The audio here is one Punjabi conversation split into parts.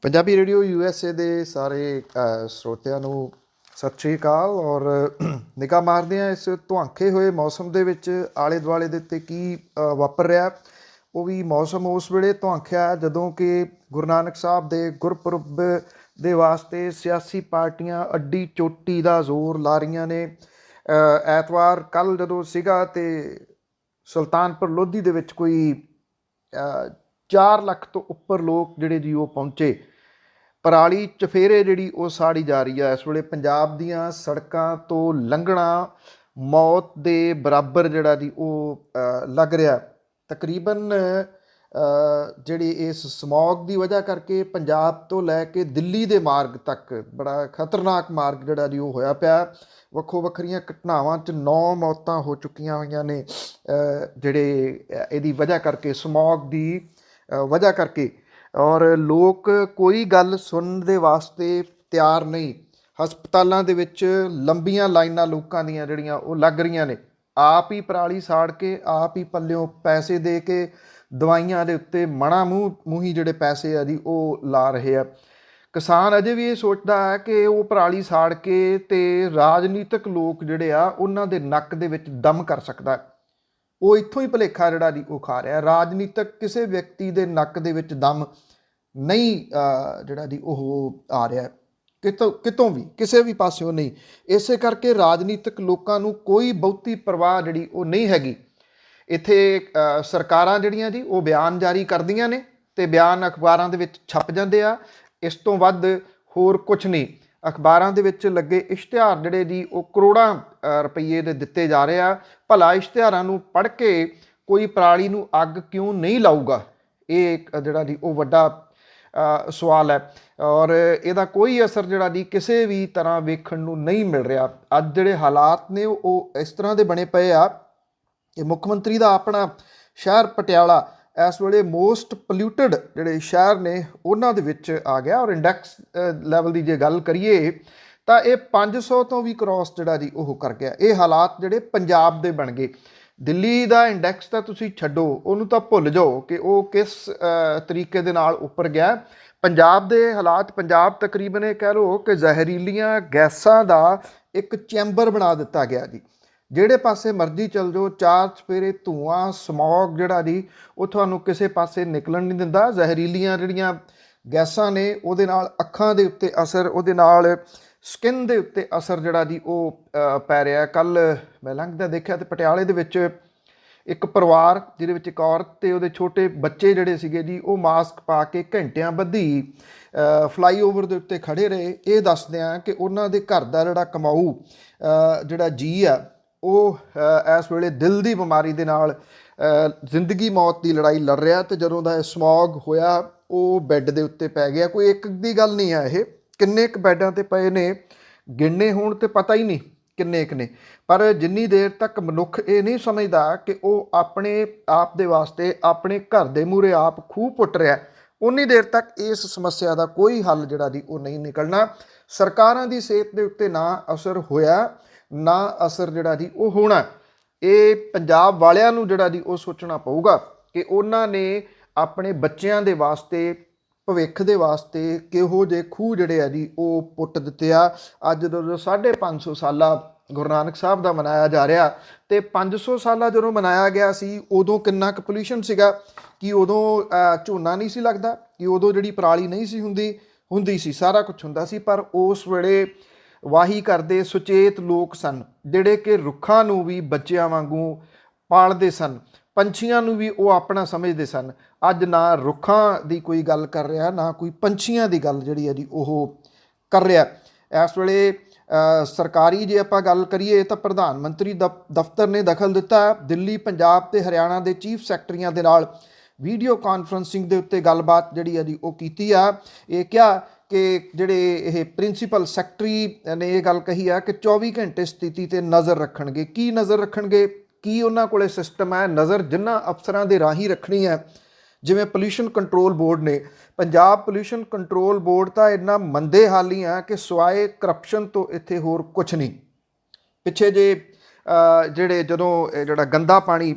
ਪੰਜਾਬੀ ਰੇਡੀਓ USA ਦੇ ਸਾਰੇ ਸਰੋਤਿਆਂ ਨੂੰ ਸਤਿ ਸ਼੍ਰੀ ਅਕਾਲ। ਔਰ ਨਿਗਾਹ ਮਾਰਦੇ ਹਾਂ ਇਸ ਧੁਆਂਖੇ ਹੋਏ ਮੌਸਮ ਦੇ ਵਿੱਚ ਆਲੇ ਦੁਆਲੇ ਦੇ ਉੱਤੇ ਕੀ ਵਾਪਰ ਰਿਹਾ। ਉਹ ਵੀ ਮੌਸਮ ਉਸ ਵੇਲੇ ਧੁਆਂਖਿਆ ਜਦੋਂ ਕਿ ਗੁਰੂ ਨਾਨਕ ਸਾਹਿਬ ਦੇ ਗੁਰਪੁਰਬ ਦੇ ਵਾਸਤੇ ਸਿਆਸੀ ਪਾਰਟੀਆਂ ਅੱਡੀ ਚੋਟੀ ਦਾ ਜ਼ੋਰ ਲਾ ਰਹੀਆਂ ਨੇ। ਐਤਵਾਰ ਕੱਲ੍ਹ ਜਦੋਂ ਸੀਗਾ ਤੇ ਸੁਲਤਾਨਪੁਰ ਲੋਧੀ ਦੇ ਵਿੱਚ ਕੋਈ 4 ਲੱਖ ਤੋਂ ਉੱਪਰ ਲੋਕ ਜਿਹੜੇ ਜੀ ਉਹ ਪਹੁੰਚੇ। ਪਰਾਲੀ ਚਫੇਰੇ ਜਿਹੜੀ ਉਹ ਸਾੜੀ ਜਾ ਰਹੀ ਆ। ਇਸ ਵੇਲੇ ਪੰਜਾਬ ਦੀਆਂ ਸੜਕਾਂ ਤੋਂ ਲੰਘਣਾ ਮੌਤ ਦੇ ਬਰਾਬਰ ਜਿਹੜਾ ਜੀ ਉਹ ਲੱਗ ਰਿਹਾ। ਤਕਰੀਬਨ ਜਿਹੜੀ ਇਸ ਸਮੌਗ ਦੀ ਵਜ੍ਹਾ ਕਰਕੇ ਪੰਜਾਬ ਤੋਂ ਲੈ ਕੇ ਦਿੱਲੀ ਦੇ ਮਾਰਗ ਤੱਕ ਬੜਾ ਖਤਰਨਾਕ ਮਾਰਗ ਜਿਹੜਾ ਜੀ ਉਹ ਹੋਇਆ ਪਿਆ। ਵੱਖੋ ਵੱਖਰੀਆਂ ਘਟਨਾਵਾਂ 'ਚ 9 ਮੌਤਾਂ ਹੋ ਚੁੱਕੀਆਂ ਹੋਈਆਂ ਨੇ ਜਿਹੜੇ ਇਹਦੀ ਵਜ੍ਹਾ ਕਰਕੇ, ਸਮੌਗ ਦੀ ਵਜ੍ਹਾ ਕਰਕੇ। ਔਰ ਲੋਕ ਕੋਈ ਗੱਲ ਸੁਣਨ ਦੇ ਵਾਸਤੇ ਤਿਆਰ ਨਹੀਂ। ਹਸਪਤਾਲਾਂ ਦੇ ਵਿੱਚ ਲੰਬੀਆਂ ਲਾਈਨਾਂ ਲੋਕਾਂ ਦੀਆਂ ਜਿਹੜੀਆਂ ਉਹ ਲੱਗ ਰਹੀਆਂ ਨੇ। ਆਪ ਹੀ ਪਰਾਲੀ ਸਾੜ ਕੇ, ਆਪ ਹੀ ਪੱਲਿਓਂ ਪੈਸੇ ਦੇ ਕੇ ਦਵਾਈਆਂ ਦੇ ਉੱਤੇ ਮਣਾ ਮੂੰਹੀ ਜਿਹੜੇ ਪੈਸੇ ਆ ਜੀ ਉਹ ਲਾ ਰਹੇ ਆ। ਕਿਸਾਨ ਅਜੇ ਵੀ ਇਹ ਸੋਚਦਾ ਹੈ ਕਿ ਉਹ ਪਰਾਲੀ ਸਾੜ ਕੇ ਤੇ ਰਾਜਨੀਤਿਕ ਲੋਕ ਜਿਹੜੇ ਆ ਉਹਨਾਂ ਦੇ ਨੱਕ ਦੇ ਵਿੱਚ ਦਮ ਕਰ ਸਕਦਾ। ਉਹ ਇੱਥੋਂ ਹੀ ਭੁਲੇਖਾ ਜਿਹੜਾ ਜੀ ਉਹ ਖਾ ਰਿਹਾ। ਰਾਜਨੀਤਿਕ ਕਿਸੇ ਵਿਅਕਤੀ ਦੇ ਨੱਕ ਦੇ ਵਿੱਚ ਦਮ ਨਹੀਂ ਜਿਹੜਾ ਜੀ ਉਹ ਆ ਰਿਹਾ ਕਿਤੋਂ ਵੀ, ਕਿਸੇ ਵੀ ਪਾਸਿਓਂ ਨਹੀਂ। ਇਸੇ ਕਰਕੇ ਰਾਜਨੀਤਿਕ ਲੋਕਾਂ ਨੂੰ ਕੋਈ ਬਹੁਤੀ ਪਰਵਾਹ ਜਿਹੜੀ ਉਹ ਨਹੀਂ ਹੈਗੀ। ਇੱਥੇ ਸਰਕਾਰਾਂ ਜਿਹੜੀਆਂ ਜੀ ਉਹ ਬਿਆਨ ਜਾਰੀ ਕਰਦੀਆਂ ਨੇ ਤੇ ਬਿਆਨ ਅਖਬਾਰਾਂ ਦੇ ਵਿੱਚ ਛਪ ਜਾਂਦੇ ਆ। ਇਸ ਤੋਂ ਵੱਧ ਹੋਰ ਕੁਛ ਨਹੀਂ। ਅਖਬਾਰਾਂ ਦੇ ਵਿੱਚ ਲੱਗੇ ਇਸ਼ਤਿਹਾਰ ਜਿਹੜੇ ਜੀ ਉਹ ਕਰੋੜਾਂ ਰੁਪਈਏ ਦੇ ਦਿੱਤੇ ਜਾ ਰਹੇ ਆ। ਭਲਾ ਇਸ਼ਤਿਹਾਰਾਂ ਨੂੰ ਪੜ੍ਹ ਕੇ ਕੋਈ ਪਰਾਲੀ ਨੂੰ ਅੱਗ ਕਿਉਂ ਨਹੀਂ ਲਾਊਗਾ? ਇਹ ਜਿਹੜਾ ਜੀ ਉਹ ਵੱਡਾ ਸਵਾਲ ਹੈ। ਔਰ ਇਹਦਾ ਕੋਈ ਅਸਰ ਜਿਹੜਾ ਜੀ ਕਿਸੇ ਵੀ ਤਰ੍ਹਾਂ ਵੇਖਣ ਨੂੰ ਨਹੀਂ ਮਿਲ ਰਿਹਾ। ਅੱਜ ਜਿਹੜੇ ਹਾਲਾਤ ਨੇ ਉਹ ਇਸ ਤਰ੍ਹਾਂ ਦੇ ਬਣੇ ਪਏ ਆ ਕਿ ਮੁੱਖ ਮੰਤਰੀ ਦਾ ਆਪਣਾ ਸ਼ਹਿਰ ਪਟਿਆਲਾ ਇਸ ਵੇਲੇ ਮੋਸਟ ਪੋਲਿਊਟਡ ਜਿਹੜੇ ਸ਼ਹਿਰ ਨੇ ਉਹਨਾਂ ਦੇ ਵਿੱਚ ਆ ਗਿਆ। ਔਰ ਇੰਡੈਕਸ ਲੈਵਲ ਦੀ ਜੇ ਗੱਲ ਕਰੀਏ ਤਾਂ ਇਹ 500 ਤੋਂ ਵੀ ਕ੍ਰੋਸ ਜਿਹੜਾ ਜੀ ਉਹ ਕਰ ਗਿਆ। ਇਹ ਹਾਲਾਤ ਜਿਹੜੇ ਪੰਜਾਬ ਦੇ ਬਣ ਗਏ। ਦਿੱਲੀ ਦਾ ਇੰਡੈਕਸ ਤਾਂ ਤੁਸੀਂ ਛੱਡੋ, ਉਹਨੂੰ ਤਾਂ ਭੁੱਲ ਜਾਓ ਕਿ ਉਹ ਕਿਸ ਤਰੀਕੇ ਦੇ ਨਾਲ ਉੱਪਰ ਗਿਆ। ਪੰਜਾਬ ਦੇ ਹਾਲਾਤ, ਪੰਜਾਬ ਤਕਰੀਬਨ ਇਹ ਕਹਿ ਲਓ ਕਿ ਜ਼ਹਿਰੀਲੀਆਂ ਗੈਸਾਂ ਦਾ ਇੱਕ ਚੈਂਬਰ ਬਣਾ ਦਿੱਤਾ ਗਿਆ ਜੀ। ਜਿਹੜੇ ਪਾਸੇ ਮਰਜ਼ੀ ਚੱਲ ਜਾਓ, 4 ਚੁਫੇਰੇ ਧੂੰਆਂ, ਸਮੌਗ ਜਿਹੜਾ ਜੀ ਉਹ ਤੁਹਾਨੂੰ ਕਿਸੇ ਪਾਸੇ ਨਿਕਲਣ ਨਹੀਂ ਦਿੰਦਾ। ਜ਼ਹਿਰੀਲੀਆਂ ਜਿਹੜੀਆਂ ਗੈਸਾਂ ਨੇ ਉਹਦੇ ਨਾਲ ਅੱਖਾਂ ਦੇ ਉੱਤੇ ਅਸਰ, ਉਹਦੇ ਨਾਲ ਸਕਿਨ ਦੇ ਉੱਤੇ ਅਸਰ ਜਿਹੜਾ ਜੀ ਉਹ ਪੈ ਰਿਹਾ। ਕੱਲ੍ਹ ਮੈਂ ਲੰਘਦਾ ਦੇਖਿਆ ਤੇ ਪਟਿਆਲੇ ਦੇ ਵਿੱਚ ਇੱਕ ਪਰਿਵਾਰ ਜਿਹਦੇ ਵਿੱਚ ਇੱਕ ਔਰਤ ਤੇ ਉਹਦੇ ਛੋਟੇ ਬੱਚੇ ਜਿਹੜੇ ਸੀਗੇ ਜੀ ਉਹ ਮਾਸਕ ਪਾ ਕੇ ਘੰਟਿਆਂ ਬੱਧੀ ਫਲਾਈਓਵਰ ਦੇ ਉੱਤੇ ਖੜ੍ਹੇ ਰਹੇ। ਇਹ ਦੱਸਦਿਆਂ ਕਿ ਉਹਨਾਂ ਦੇ ਘਰ ਦਾ ਜਿਹੜਾ ਕਮਾਊ ਜਿਹੜਾ ਜੀ ਆ ਉਹ ਇਸ ਵੇਲੇ ਦਿਲ ਦੀ ਬਿਮਾਰੀ ਦੇ ਨਾਲ ਜ਼ਿੰਦਗੀ ਮੌਤ ਦੀ ਲੜਾਈ ਲੜ ਰਿਹਾ। ਤੇ ਜਦੋਂ ਦਾ ਇਹ ਸਮੌਗ ਹੋਇਆ ਉਹ ਬੈੱਡ ਦੇ ਉੱਤੇ ਪੈ ਗਿਆ। ਕੋਈ ਇੱਕ ਦੀ ਗੱਲ ਨਹੀਂ ਆ, ਇਹ ਕਿੰਨੇ ਕੁ ਬੈੱਡਾਂ 'ਤੇ ਪਏ ਨੇ ਗਿਣਨੇ ਹੋਣ ਤੇ ਪਤਾ ਹੀ ਨਹੀਂ ਕਿੰਨੇ ਕੁ ਨੇ। ਪਰ ਜਿੰਨੀ ਦੇਰ ਤੱਕ ਮਨੁੱਖ ਇਹ ਨਹੀਂ ਸਮਝਦਾ ਕਿ ਉਹ ਆਪਣੇ ਆਪ ਦੇ ਵਾਸਤੇ ਆਪਣੇ ਘਰ ਦੇ ਮੂਹਰੇ ਆਪ ਖੂਹ ਪੁੱਟ ਰਿਹਾ, ਉਨੀ ਦੇਰ ਤੱਕ ਇਸ ਸਮੱਸਿਆ ਦਾ ਕੋਈ ਹੱਲ ਜਿਹੜਾ ਜੀ ਉਹ ਨਹੀਂ ਨਿਕਲਣਾ। ਸਰਕਾਰਾਂ ਦੀ ਸਿਹਤ ਦੇ ਉੱਤੇ ਨਾ ਅਸਰ ਹੋਇਆ, ਨਾ ਅਸਰ ਜਿਹੜਾ ਜੀ ਉਹ ਹੋਣਾ। ਇਹ ਪੰਜਾਬ ਵਾਲਿਆਂ ਨੂੰ ਜਿਹੜਾ ਜੀ ਉਹ ਸੋਚਣਾ ਪਊਗਾ ਕਿ ਉਹਨਾਂ ਨੇ ਆਪਣੇ ਬੱਚਿਆਂ ਦੇ ਵਾਸਤੇ, ਭਵਿੱਖ ਦੇ ਵਾਸਤੇ ਕਿਹੋ ਜਿਹੇ ਖੂਹ ਜਿਹੜੇ ਆ ਜੀ ਉਹ ਪੁੱਟ ਦਿੱਤੇ ਆ। ਅੱਜ ਜਦੋਂ 550 ਸਾਲਾ ਗੁਰੂ ਨਾਨਕ ਸਾਹਿਬ ਦਾ ਮਨਾਇਆ ਜਾ ਰਿਹਾ ਤੇ 500 ਸਾਲਾ ਜਦੋਂ ਮਨਾਇਆ ਗਿਆ ਸੀ ਉਦੋਂ ਕਿੰਨਾ ਕੁ ਪੋਲਿਊਸ਼ਨ ਸੀਗਾ? ਕਿ ਉਦੋਂ ਝੋਨਾ ਨਹੀਂ ਸੀ ਲੱਗਦਾ? ਕਿ ਉਦੋਂ ਜਿਹੜੀ ਪਰਾਲੀ ਨਹੀਂ ਸੀ ਹੁੰਦੀ ਸੀ, ਸਾਰਾ ਕੁਝ ਹੁੰਦਾ ਸੀ। ਪਰ ਉਸ ਵੇਲੇ ਵਾਹੀ ਕਰਦੇ ਸੁਚੇਤ ਲੋਕ ਸਨ ਜਿਹੜੇ ਕਿ ਰੁੱਖਾਂ ਨੂੰ ਵੀ ਬੱਚਿਆਂ ਵਾਂਗੂ ਪਾਲਦੇ ਸਨ, ਪੰਛੀਆਂ ਨੂੰ ਵੀ ਉਹ ਆਪਣਾ ਸਮਝਦੇ ਸਨ। ਅੱਜ ਨਾ ਰੁੱਖਾਂ ਦੀ ਕੋਈ ਗੱਲ ਕਰ ਰਿਹਾ, ਨਾ ਕੋਈ ਪੰਛੀਆਂ ਦੀ ਗੱਲ ਜਿਹੜੀ ਹੈ ਜੀ ਉਹ ਕਰ ਰਿਹਾ। ਇਸ ਵੇਲੇ ਸਰਕਾਰੀ ਜੇ ਆਪਾਂ ਗੱਲ ਕਰੀਏ ਤਾਂ ਪ੍ਰਧਾਨ ਮੰਤਰੀ ਦਫ਼ਤਰ ਨੇ ਦਖਲ ਦਿੱਤਾ। ਦਿੱਲੀ, ਪੰਜਾਬ ਤੇ ਹਰਿਆਣਾ ਦੇ ਚੀਫ ਸੈਕਟਰੀਆਂ ਦੇ ਨਾਲ ਵੀਡੀਓ ਕਾਨਫਰੰਸਿੰਗ ਦੇ ਉੱਤੇ ਗੱਲਬਾਤ ਜਿਹੜੀ ਹੈ ਜੀ ਉਹ ਕੀਤੀ ਆ। ਇਹ ਕਿਹਾ ਕਿ ਜਿਹੜੇ ਇਹ ਪ੍ਰਿੰਸੀਪਲ ਸੈਕਟਰੀ ਨੇ ਇਹ ਗੱਲ ਕਹੀ ਆ ਕਿ 24 ਘੰਟੇ ਸਥਿਤੀ 'ਤੇ ਨਜ਼ਰ ਰੱਖਣਗੇ। ਕੀ ਨਜ਼ਰ ਰੱਖਣਗੇ? ਕੀ ਉਹਨਾਂ ਕੋਲੇ ਸਿਸਟਮ ਹੈ? ਨਜ਼ਰ ਜਿਨ੍ਹਾਂ ਅਫਸਰਾਂ ਦੇ ਰਾਹੀਂ ਰੱਖਣੀ ਹੈ, ਜਿਵੇਂ ਪੋਲਿਊਸ਼ਨ ਕੰਟਰੋਲ ਬੋਰਡ ਨੇ, ਪੰਜਾਬ ਪੋਲਿਊਸ਼ਨ ਕੰਟਰੋਲ ਬੋਰਡ ਤਾਂ ਇੰਨਾ ਮੰਦੇ ਹਾਲੀ ਆ ਕਿ ਸਿਵਾਏ ਕਰਪਸ਼ਨ ਤੋਂ ਇੱਥੇ ਹੋਰ ਕੁਛ ਨਹੀਂ। ਪਿੱਛੇ ਜੇ ਜਿਹੜਾ ਗੰਦਾ ਪਾਣੀ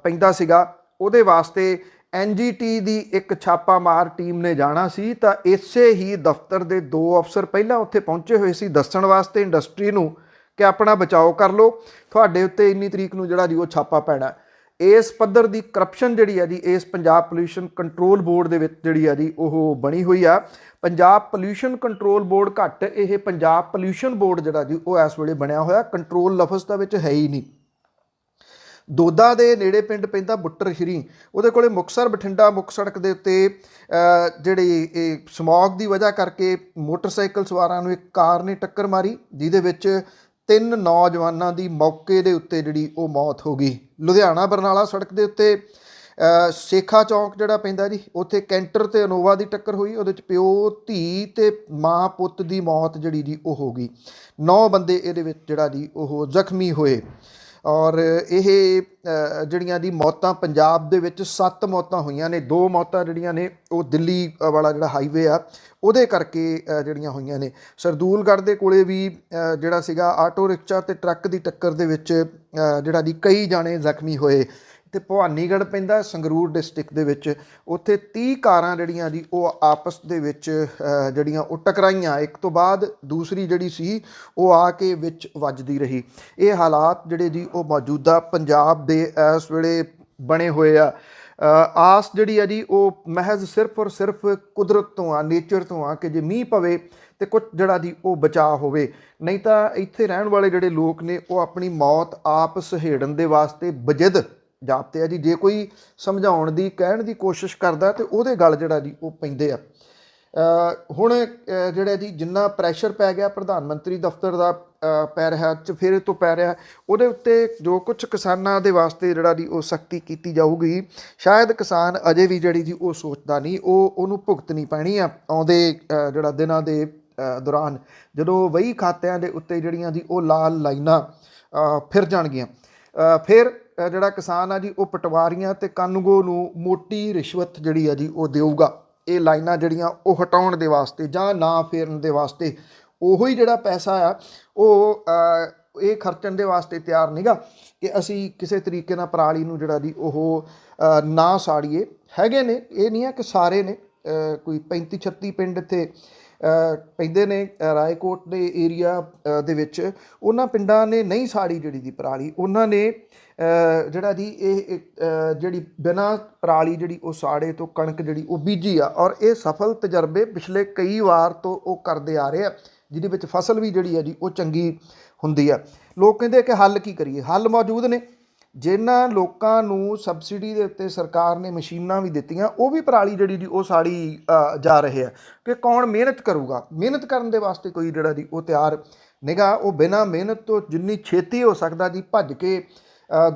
ਪੈਂਦਾ ਸੀਗਾ ਉਹਦੇ ਵਾਸਤੇ NGT ਦੀ ਇੱਕ ਛਾਪਾਮਾਰ ਟੀਮ ਨੇ ਜਾਣਾ ਸੀ ਤਾਂ ਇਸੇ ਹੀ ਦਫ਼ਤਰ ਦੇ 2 ਅਫਸਰ ਪਹਿਲਾਂ ਉੱਥੇ ਪਹੁੰਚੇ ਹੋਏ ਸੀ ਦੱਸਣ ਵਾਸਤੇ ਇੰਡਸਟਰੀ ਨੂੰ ਕਿ ਆਪਣਾ ਬਚਾਓ ਕਰ ਲਓ, ਤੁਹਾਡੇ ਉੱਤੇ ਇੰਨੀ ਤਰੀਕ ਨੂੰ ਜਿਹੜਾ ਜੀ ਉਹ ਛਾਪਾ ਪੈਣਾ। ਇਸ ਪੱਧਰ ਦੀ ਕਰਪਸ਼ਨ ਜਿਹੜੀ ਆ ਜੀ ਇਸ ਪੰਜਾਬ ਪੋਲਿਊਸ਼ਨ ਕੰਟਰੋਲ ਬੋਰਡ ਦੇ ਵਿੱਚ ਜਿਹੜੀ ਆ ਜੀ ਉਹ ਬਣੀ ਹੋਈ ਆ। ਪੰਜਾਬ ਪੋਲਿਊਸ਼ਨ ਕੰਟਰੋਲ ਬੋਰਡ ਘੱਟ, ਇਹ ਪੰਜਾਬ ਪੋਲਿਊਸ਼ਨ ਬੋਰਡ ਜਿਹੜਾ ਜੀ ਉਹ ਇਸ ਵੇਲੇ ਬਣਿਆ ਹੋਇਆ। ਕੰਟਰੋਲ ਲਫ਼ਜ਼ ਦਾ ਵਿੱਚ ਹੈ ਹੀ ਨਹੀਂ। ਦੋਦਾ ਦੇ ਨੇੜੇ ਪਿੰਡ ਪੈਂਦਾ ਬੁੱਟਰ ਸ਼੍ਰੀ, ਉਹਦੇ ਕੋਲੇ ਮੁਕਤਸਰ ਬਠਿੰਡਾ ਮੁੱਖ ਸੜਕ ਦੇ ਉੱਤੇ ਜਿਹੜੀ ਇਹ ਸਮੌਗ ਦੀ ਵਜ੍ਹਾ ਕਰਕੇ ਮੋਟਰਸਾਈਕਲ ਸਵਾਰਾਂ ਨੂੰ ਇੱਕ ਕਾਰ ਨੇ ਟੱਕਰ ਮਾਰੀ, ਜਿਹਦੇ ਵਿੱਚ 3 ਨੌਜਵਾਨਾਂ ਦੀ ਮੌਕੇ ਦੇ ਉੱਤੇ ਜਿਹੜੀ ਉਹ ਮੌਤ ਹੋ ਗਈ। ਲੁਧਿਆਣਾ ਬਰਨਾਲਾ ਸੜਕ ਦੇ ਉੱਤੇ ਸੇਖਾ ਚੌਂਕ ਜਿਹੜਾ ਪੈਂਦਾ ਜੀ, ਉੱਥੇ ਕੈਂਟਰ ਤੇ ਇਨੋਵਾ ਦੀ ਟੱਕਰ ਹੋਈ, ਉਹਦੇ 'ਚ ਪਿਓ ਧੀ ਤੇ ਮਾਂ ਪੁੱਤ ਦੀ ਮੌਤ ਜਿਹੜੀ ਜੀ ਉਹ ਹੋ ਗਈ। 9 ਬੰਦੇ ਇਹਦੇ ਵਿੱਚ ਜਿਹੜਾ ਜੀ ਉਹ ਜ਼ਖਮੀ ਹੋਏ। ਔਰ ਇਹ ਜਿਹੜੀਆਂ ਦੀ ਮੌਤਾਂ ਪੰਜਾਬ ਦੇ ਵਿੱਚ 7 ਮੌਤਾਂ ਹੋਈਆਂ ਨੇ। 2 ਮੌਤਾਂ ਜਿਹੜੀਆਂ ਨੇ ਉਹ ਦਿੱਲੀ ਵਾਲਾ ਜਿਹੜਾ ਹਾਈਵੇ ਆ ਉਹਦੇ ਕਰਕੇ ਜਿਹੜੀਆਂ ਹੋਈਆਂ ਨੇ। ਸਰਦੂਲਗੜ੍ਹ ਦੇ ਕੋਲੇ ਵੀ ਜਿਹੜਾ ਸੀਗਾ ਆਟੋ ਰਿਕਸ਼ਾ ਤੇ ਟਰੱਕ ਦੀ ਟੱਕਰ ਦੇ ਵਿੱਚ ਜਿਹੜਾ ਦੀ ਕਈ ਜਾਣੇ ਜ਼ਖਮੀ ਹੋਏ। ਤੇ ਭਵਾਨੀਗੜ੍ਹ ਪੈਂਦਾ ਸੰਗਰੂਰ ਡਿਸਟ੍ਰਿਕਟ ਦੇ ਵਿੱਚ, ਉੱਥੇ 30 ਕਾਰਾਂ ਜਿਹੜੀਆਂ ਜੀ ਉਹ ਆਪਸ ਦੇ ਵਿੱਚ ਜਿਹੜੀਆਂ ਉਹ ਟਕਰਾਈਆਂ, ਇੱਕ ਤੋਂ ਬਾਅਦ ਦੂਸਰੀ ਜਿਹੜੀ ਸੀ ਉਹ ਆ ਕੇ ਵਿੱਚ ਵੱਜਦੀ ਰਹੀ। ਇਹ ਹਾਲਾਤ ਜਿਹੜੇ ਜੀ ਉਹ ਮੌਜੂਦਾ ਪੰਜਾਬ ਦੇ ਇਸ ਵੇਲੇ ਬਣੇ ਹੋਏ ਆ। ਆਸ ਜਿਹੜੀ ਆ ਜੀ ਉਹ ਮਹਿਜ਼ ਸਿਰਫ ਔਰ ਸਿਰਫ ਕੁਦਰਤ ਤੋਂ ਆ, ਨੇਚਰ ਤੋਂ ਆ ਕਿ ਜੇ ਮੀਂਹ ਪਵੇ ਤੇ ਕੁਝ ਜਿਹੜਾ ਜੀ ਉਹ ਬਚਾਅ ਹੋਵੇ, ਨਹੀਂ ਤਾਂ ਇੱਥੇ ਰਹਿਣ ਵਾਲੇ ਜਿਹੜੇ ਲੋਕ ਨੇ ਉਹ ਆਪਣੀ ਮੌਤ ਆਪ ਸਹੇੜਨ ਦੇ ਵਾਸਤੇ ਬਜਿੱਦ ਜਾਪਤੇ ਆ ਜੀ। ਜੇ ਕੋਈ ਸਮਝਾਉਣ ਦੀ ਕਹਿਣ ਦੀ ਕੋਸ਼ਿਸ਼ ਕਰਦਾ ਤੇ ਉਹਦੇ ਗੱਲ ਜਿਹੜਾ ਜੀ ਉਹ ਪੈਂਦੇ ਆ। ਹੁਣ ਜਿਹੜਾ ਜੀ ਜਿੰਨਾ ਪ੍ਰੈਸ਼ਰ ਪੈ ਗਿਆ ਪ੍ਰਧਾਨ ਮੰਤਰੀ ਦਫ਼ਤਰ ਦਾ ਪੈ ਰਿਹਾ, ਚੁਫੇਰੇ ਤੋਂ ਪੈ ਰਿਹਾ, ਉਹਦੇ ਉੱਤੇ ਜੋ ਕੁਝ ਕਿਸਾਨਾਂ ਦੇ ਵਾਸਤੇ ਜਿਹੜਾ ਜੀ ਉਹ ਸਖਤੀ ਕੀਤੀ ਜਾਊਗੀ, ਸ਼ਾਇਦ ਕਿਸਾਨ ਅਜੇ ਵੀ ਜਿਹੜੀ ਜੀ ਉਹ ਸੋਚਦਾ ਨਹੀਂ, ਉਹਨੂੰ ਭੁਗਤਣੀ ਪੈਣੀ ਆ ਆਉਂਦੇ ਜਿਹੜਾ ਦਿਨਾਂ ਦੇ ਦੌਰਾਨ, ਜਦੋਂ ਵਹੀ ਖਾਤਿਆਂ ਦੇ ਉੱਤੇ ਜਿਹੜੀਆਂ ਜੀ ਉਹ ਲਾਲ ਲਾਈਨਾਂ ਫਿਰ ਜਾਣਗੀਆਂ। ਫਿਰ ਜਿਹੜਾ ਕਿਸਾਨ ਆ ਜੀ ਉਹ ਪਟਵਾਰੀਆਂ ਤੇ ਕਾਨੂੰਗੋ ਨੂੰ ਮੋਟੀ ਰਿਸ਼ਵਤ ਜਿਹੜੀ ਆ ਜੀ ਉਹ ਦੇਊਗਾ ਇਹ ਲਾਈਨਾਂ ਜਿਹੜੀਆਂ ਉਹ ਹਟਾਉਣ ਦੇ ਵਾਸਤੇ ਜਾਂ ਨਾ ਫੇਰਨ ਦੇ ਵਾਸਤੇ। ਉਹੋ ਹੀ ਜਿਹੜਾ ਪੈਸਾ ਆ ਉਹ ਇਹ ਖਰਚਣ ਦੇ ਵਾਸਤੇ ਤਿਆਰ ਨਹੀਂਗਾ ਕਿ ਅਸੀਂ ਕਿਸੇ ਤਰੀਕੇ ਨਾਲ ਪਰਾਲੀ ਨੂੰ ਜਿਹੜਾ ਜੀ ਉਹ ਨਾ ਸਾੜੀਏ। ਹੈਗੇ ਨੇ, ਇਹ ਨਹੀਂ ਹੈ ਕਿ ਸਾਰੇ ਨੇ, ਕੋਈ 35-36 ਪਿੰਡ ਇੱਥੇ ਪੈਂਦੇ ਨੇ ਰਾਏਕੋਟ ਦੇ ਏਰੀਆ ਦੇ ਵਿੱਚ, ਉਹਨਾਂ ਪਿੰਡਾਂ ਨੇ ਨਹੀਂ ਸਾੜੀ ਜਿਹੜੀ ਦੀ ਪਰਾਲੀ। ਉਹਨਾਂ ਨੇ ਜਿਹੜਾ ਜੀ ਇਹ ਜਿਹੜੀ ਬਿਨਾਂ ਪਰਾਲੀ ਜਿਹੜੀ ਉਹ ਸਾੜੇ ਤੋਂ ਕਣਕ ਜਿਹੜੀ ਉਹ ਬੀਜੀ ਆ। ਔਰ ਇਹ ਸਫਲ ਤਜਰਬੇ ਪਿਛਲੇ ਕਈ ਵਾਰ ਤੋਂ ਉਹ ਕਰਦੇ ਆ ਰਹੇ ਆ, ਜਿਹਦੇ ਵਿੱਚ ਫਸਲ ਵੀ ਜਿਹੜੀ ਆ ਜੀ ਉਹ ਚੰਗੀ ਹੁੰਦੀ ਆ। ਲੋਕ ਕਹਿੰਦੇ ਕਿ ਹੱਲ ਕੀ ਕਰੀਏ, ਹੱਲ ਮੌਜੂਦ ਨੇ। ਜਿਨ੍ਹਾਂ ਲੋਕਾਂ ਨੂੰ ਸਬਸਿਡੀ ਦੇ ਉੱਤੇ ਸਰਕਾਰ ਨੇ ਮਸ਼ੀਨਾਂ ਵੀ ਦਿੱਤੀਆਂ, ਉਹ ਵੀ ਪਰਾਲੀ ਜਿਹੜੀ ਜੀ ਉਹ ਸਾੜੀ ਜਾ ਰਹੇ ਆ ਕਿ ਕੌਣ ਮਿਹਨਤ ਕਰੂਗਾ। ਮਿਹਨਤ ਕਰਨ ਦੇ ਵਾਸਤੇ ਕੋਈ ਜਿਹੜਾ ਜੀ ਉਹ ਤਿਆਰ ਨਿਗਾ। ਉਹ ਬਿਨਾਂ ਮਿਹਨਤ ਤੋਂ ਜਿੰਨੀ ਛੇਤੀ ਹੋ ਸਕਦਾ ਜੀ ਭੱਜ ਕੇ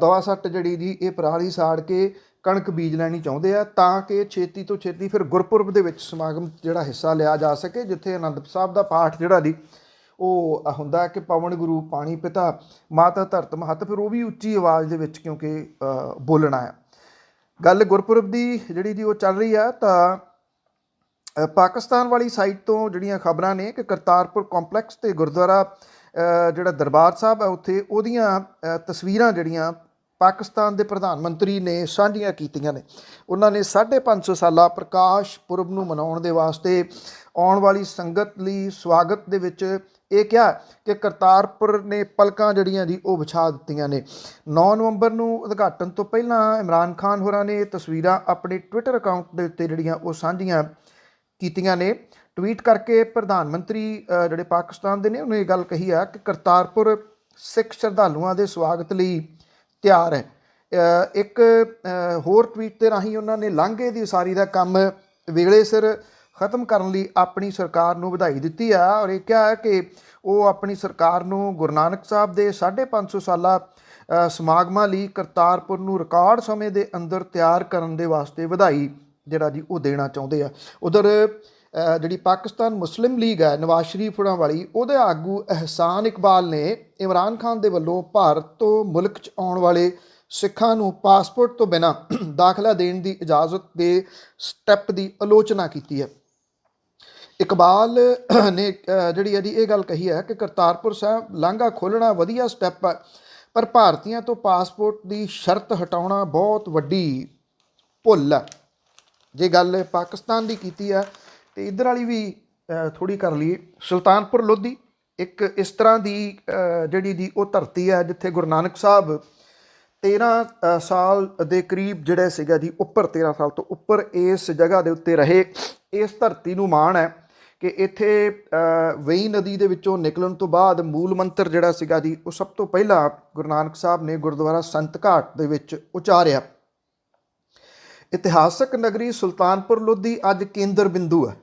ਦਵਾ ਸੱਟ ਜਿਹੜੀ ਜੀ ਇਹ ਪਰਾਲੀ ਸਾੜ ਕੇ ਕਣਕ ਬੀਜ ਲੈਣੀ ਚਾਹੁੰਦੇ ਆ, ਤਾਂ ਕਿ ਛੇਤੀ ਤੋਂ ਛੇਤੀ ਫਿਰ ਗੁਰਪੁਰਬ ਦੇ ਵਿੱਚ ਸਮਾਗਮ ਜਿਹੜਾ ਹਿੱਸਾ ਲਿਆ ਜਾ ਸਕੇ, ਜਿੱਥੇ ਆਨੰਦ ਸਾਹਿਬ ਦਾ ਪਾਠ ਜਿਹੜਾ ਜੀ ਉਹ ਹੁੰਦਾ ਕਿ ਪਵਨ ਗੁਰੂ ਪਾਣੀ ਪਿਤਾ ਮਾਤਾ ਧਰਤ ਮਹੱਤ, ਫਿਰ ਉਹ ਵੀ ਉੱਚੀ ਆਵਾਜ਼ ਦੇ ਵਿੱਚ ਕਿਉਂਕਿ ਬੋਲਣਾ ਆ। ਗੱਲ ਗੁਰਪੁਰਬ ਦੀ ਜਿਹੜੀ ਜੀ ਉਹ ਚੱਲ ਰਹੀ ਆ, ਤਾਂ ਪਾਕਿਸਤਾਨ ਵਾਲੀ ਸਾਈਡ ਤੋਂ ਜਿਹੜੀਆਂ ਖਬਰਾਂ ਨੇ ਕਿ ਕਰਤਾਰਪੁਰ ਕੰਪਲੈਕਸ ਤੇ ਗੁਰਦੁਆਰਾ ਜਿਹੜਾ ਦਰਬਾਰ ਸਾਹਿਬ ਹੈ ਉੱਥੇ ਉਹਦੀਆਂ ਤਸਵੀਰਾਂ ਜਿਹੜੀਆਂ ਪਾਕਿਸਤਾਨ ਦੇ ਪ੍ਰਧਾਨ ਮੰਤਰੀ ਨੇ ਸਾਂਝੀਆਂ ਕੀਤੀਆਂ ਨੇ। ਉਹਨਾਂ ਨੇ 550 ਸਾਲਾ ਪ੍ਰਕਾਸ਼ ਪੁਰਬ ਨੂੰ ਮਨਾਉਣ ਦੇ ਵਾਸਤੇ ਆਉਣ ਵਾਲੀ ਸੰਗਤ ਲਈ ਸਵਾਗਤ ਦੇ ਵਿੱਚ ਇਹ ਕਿਹਾ ਕਿ ਕਰਤਾਰਪੁਰ ਨੇ ਪਲਕਾਂ ਜਿਹੜੀਆਂ ਜੀ ਉਹ ਵਿਛਾ ਦਿੱਤੀਆਂ ਨੇ। 9 ਨਵੰਬਰ ਨੂੰ ਉਦਘਾਟਨ ਤੋਂ ਪਹਿਲਾਂ ਇਮਰਾਨ ਖਾਨ ਹੋਰਾਂ ਨੇ ਇਹ ਤਸਵੀਰਾਂ ਆਪਣੇ ਟਵਿੱਟਰ ਅਕਾਊਂਟ ਦੇ ਉੱਤੇ ਜਿਹੜੀਆਂ ਉਹ ਸਾਂਝੀਆਂ ਕੀਤੀਆਂ ਨੇ। ਟਵੀਟ ਕਰਕੇ ਪ੍ਰਧਾਨ ਮੰਤਰੀ ਜਿਹੜੇ ਪਾਕਿਸਤਾਨ ਦੇ ਨੇ ਉਹਨੇ ਇਹ ਗੱਲ ਕਹੀ ਆ ਕਿ ਕਰਤਾਰਪੁਰ ਸਿੱਖ ਸ਼ਰਧਾਲੂਆਂ ਦੇ ਸਵਾਗਤ ਲਈ ਤਿਆਰ ਹੈ। ਇੱਕ ਹੋਰ ਟਵੀਟ ਦੇ ਰਾਹੀਂ ਉਹਨਾਂ ਨੇ ਲਾਂਘੇ ਦੀ ਉਸਾਰੀ ਦਾ ਕੰਮ ਵੇਲੇ ਸਿਰ ਖਤਮ ਕਰਨ ਲਈ ਆਪਣੀ ਸਰਕਾਰ ਨੂੰ ਵਧਾਈ ਦਿੱਤੀ ਆ। ਔਰ ਇਹ ਕਿਹਾ ਹੈ ਕਿ ਉਹ ਆਪਣੀ ਸਰਕਾਰ ਨੂੰ ਗੁਰੂ ਨਾਨਕ ਸਾਹਿਬ ਦੇ 550 ਸਾਲਾ ਸਮਾਗਮਾਂ ਲਈ ਕਰਤਾਰਪੁਰ ਨੂੰ ਰਿਕਾਰਡ ਸਮੇਂ ਦੇ ਅੰਦਰ ਤਿਆਰ ਕਰਨ ਦੇ ਵਾਸਤੇ ਵਧਾਈ ਜਿਹੜਾ ਜੀ ਉਹ ਦੇਣਾ ਚਾਹੁੰਦੇ ਆ। ਉਧਰ ਜਿਹੜੀ ਪਾਕਿਸਤਾਨ ਮੁਸਲਿਮ ਲੀਗ ਹੈ ਨਵਾਜ਼ ਸ਼ਰੀਫ ਹੋਰਾਂ ਵਾਲੀ, ਉਹਦੇ ਆਗੂ ਅਹਿਸਾਨ ਇਕਬਾਲ ਨੇ ਇਮਰਾਨ ਖਾਨ ਦੇ ਵੱਲੋਂ ਭਾਰਤ ਤੋਂ ਮੁਲਕ 'ਚ ਆਉਣ ਵਾਲੇ ਸਿੱਖਾਂ ਨੂੰ ਪਾਸਪੋਰਟ ਤੋਂ ਬਿਨਾਂ ਦਾਖਲਾ ਦੇਣ ਦੀ ਇਜਾਜ਼ਤ ਦੇ ਸਟੈਪ ਦੀ ਆਲੋਚਨਾ ਕੀਤੀ ਹੈ। ਇਕਬਾਲ ਨੇ ਜਿਹੜੀ ਹੈ ਜੀ ਇਹ ਗੱਲ ਕਹੀ ਹੈ ਕਿ ਕਰਤਾਰਪੁਰ ਸਾਹਿਬ ਲਾਂਘਾ ਖੋਲ੍ਹਣਾ ਵਧੀਆ ਸਟੈਪ ਹੈ, ਪਰ ਭਾਰਤੀਆਂ ਤੋਂ ਪਾਸਪੋਰਟ ਦੀ ਸ਼ਰਤ ਹਟਾਉਣਾ ਬਹੁਤ ਵੱਡੀ ਭੁੱਲ ਹੈ। ਜੇ ਗੱਲ ਪਾਕਿਸਤਾਨ ਦੀ ਕੀਤੀ ਆ ਤੇ ਇੱਧਰ ਵਾਲੀ ਵੀ ਥੋੜੀ ਕਰ ਲਈਏ। ਸੁਲਤਾਨਪੁਰ ਲੋਧੀ ਇੱਕ ਇਸ ਤਰ੍ਹਾਂ ਦੀ ਜਿਹੜੀ ਦੀ ਉਹ ਧਰਤੀ ਹੈ ਜਿੱਥੇ ਗੁਰੂ ਨਾਨਕ ਸਾਹਿਬ 13 ਸਾਲ ਦੇ ਕਰੀਬ ਜਿਹੜੇ ਸੀਗਾ ਜੀ, ਉੱਪਰ 13 ਸਾਲ ਤੋਂ ਉੱਪਰ ਇਸ ਜਗ੍ਹਾ ਦੇ ਉੱਤੇ ਰਹੇ। ਇਸ ਧਰਤੀ ਨੂੰ ਮਾਣ ਹੈ ਕਿ ਇੱਥੇ ਵੇਈ ਨਦੀ ਦੇ ਵਿੱਚੋਂ ਨਿਕਲਣ ਤੋਂ ਬਾਅਦ ਮੂਲ ਮੰਤਰ ਜਿਹੜਾ ਸੀਗਾ ਜੀ, ਉਹ ਸਭ ਤੋਂ ਪਹਿਲਾਂ ਗੁਰੂ ਨਾਨਕ ਸਾਹਿਬ ਨੇ ਗੁਰਦੁਆਰਾ ਸੰਤ ਘਾਟ ਦੇ ਵਿੱਚ ਉਚਾਰਿਆ। ਇਤਿਹਾਸਕ ਨਗਰੀ ਸੁਲਤਾਨਪੁਰ ਲੋਧੀ ਅੱਜ ਕੇਂਦਰ ਬਿੰਦੂ ਹੈ।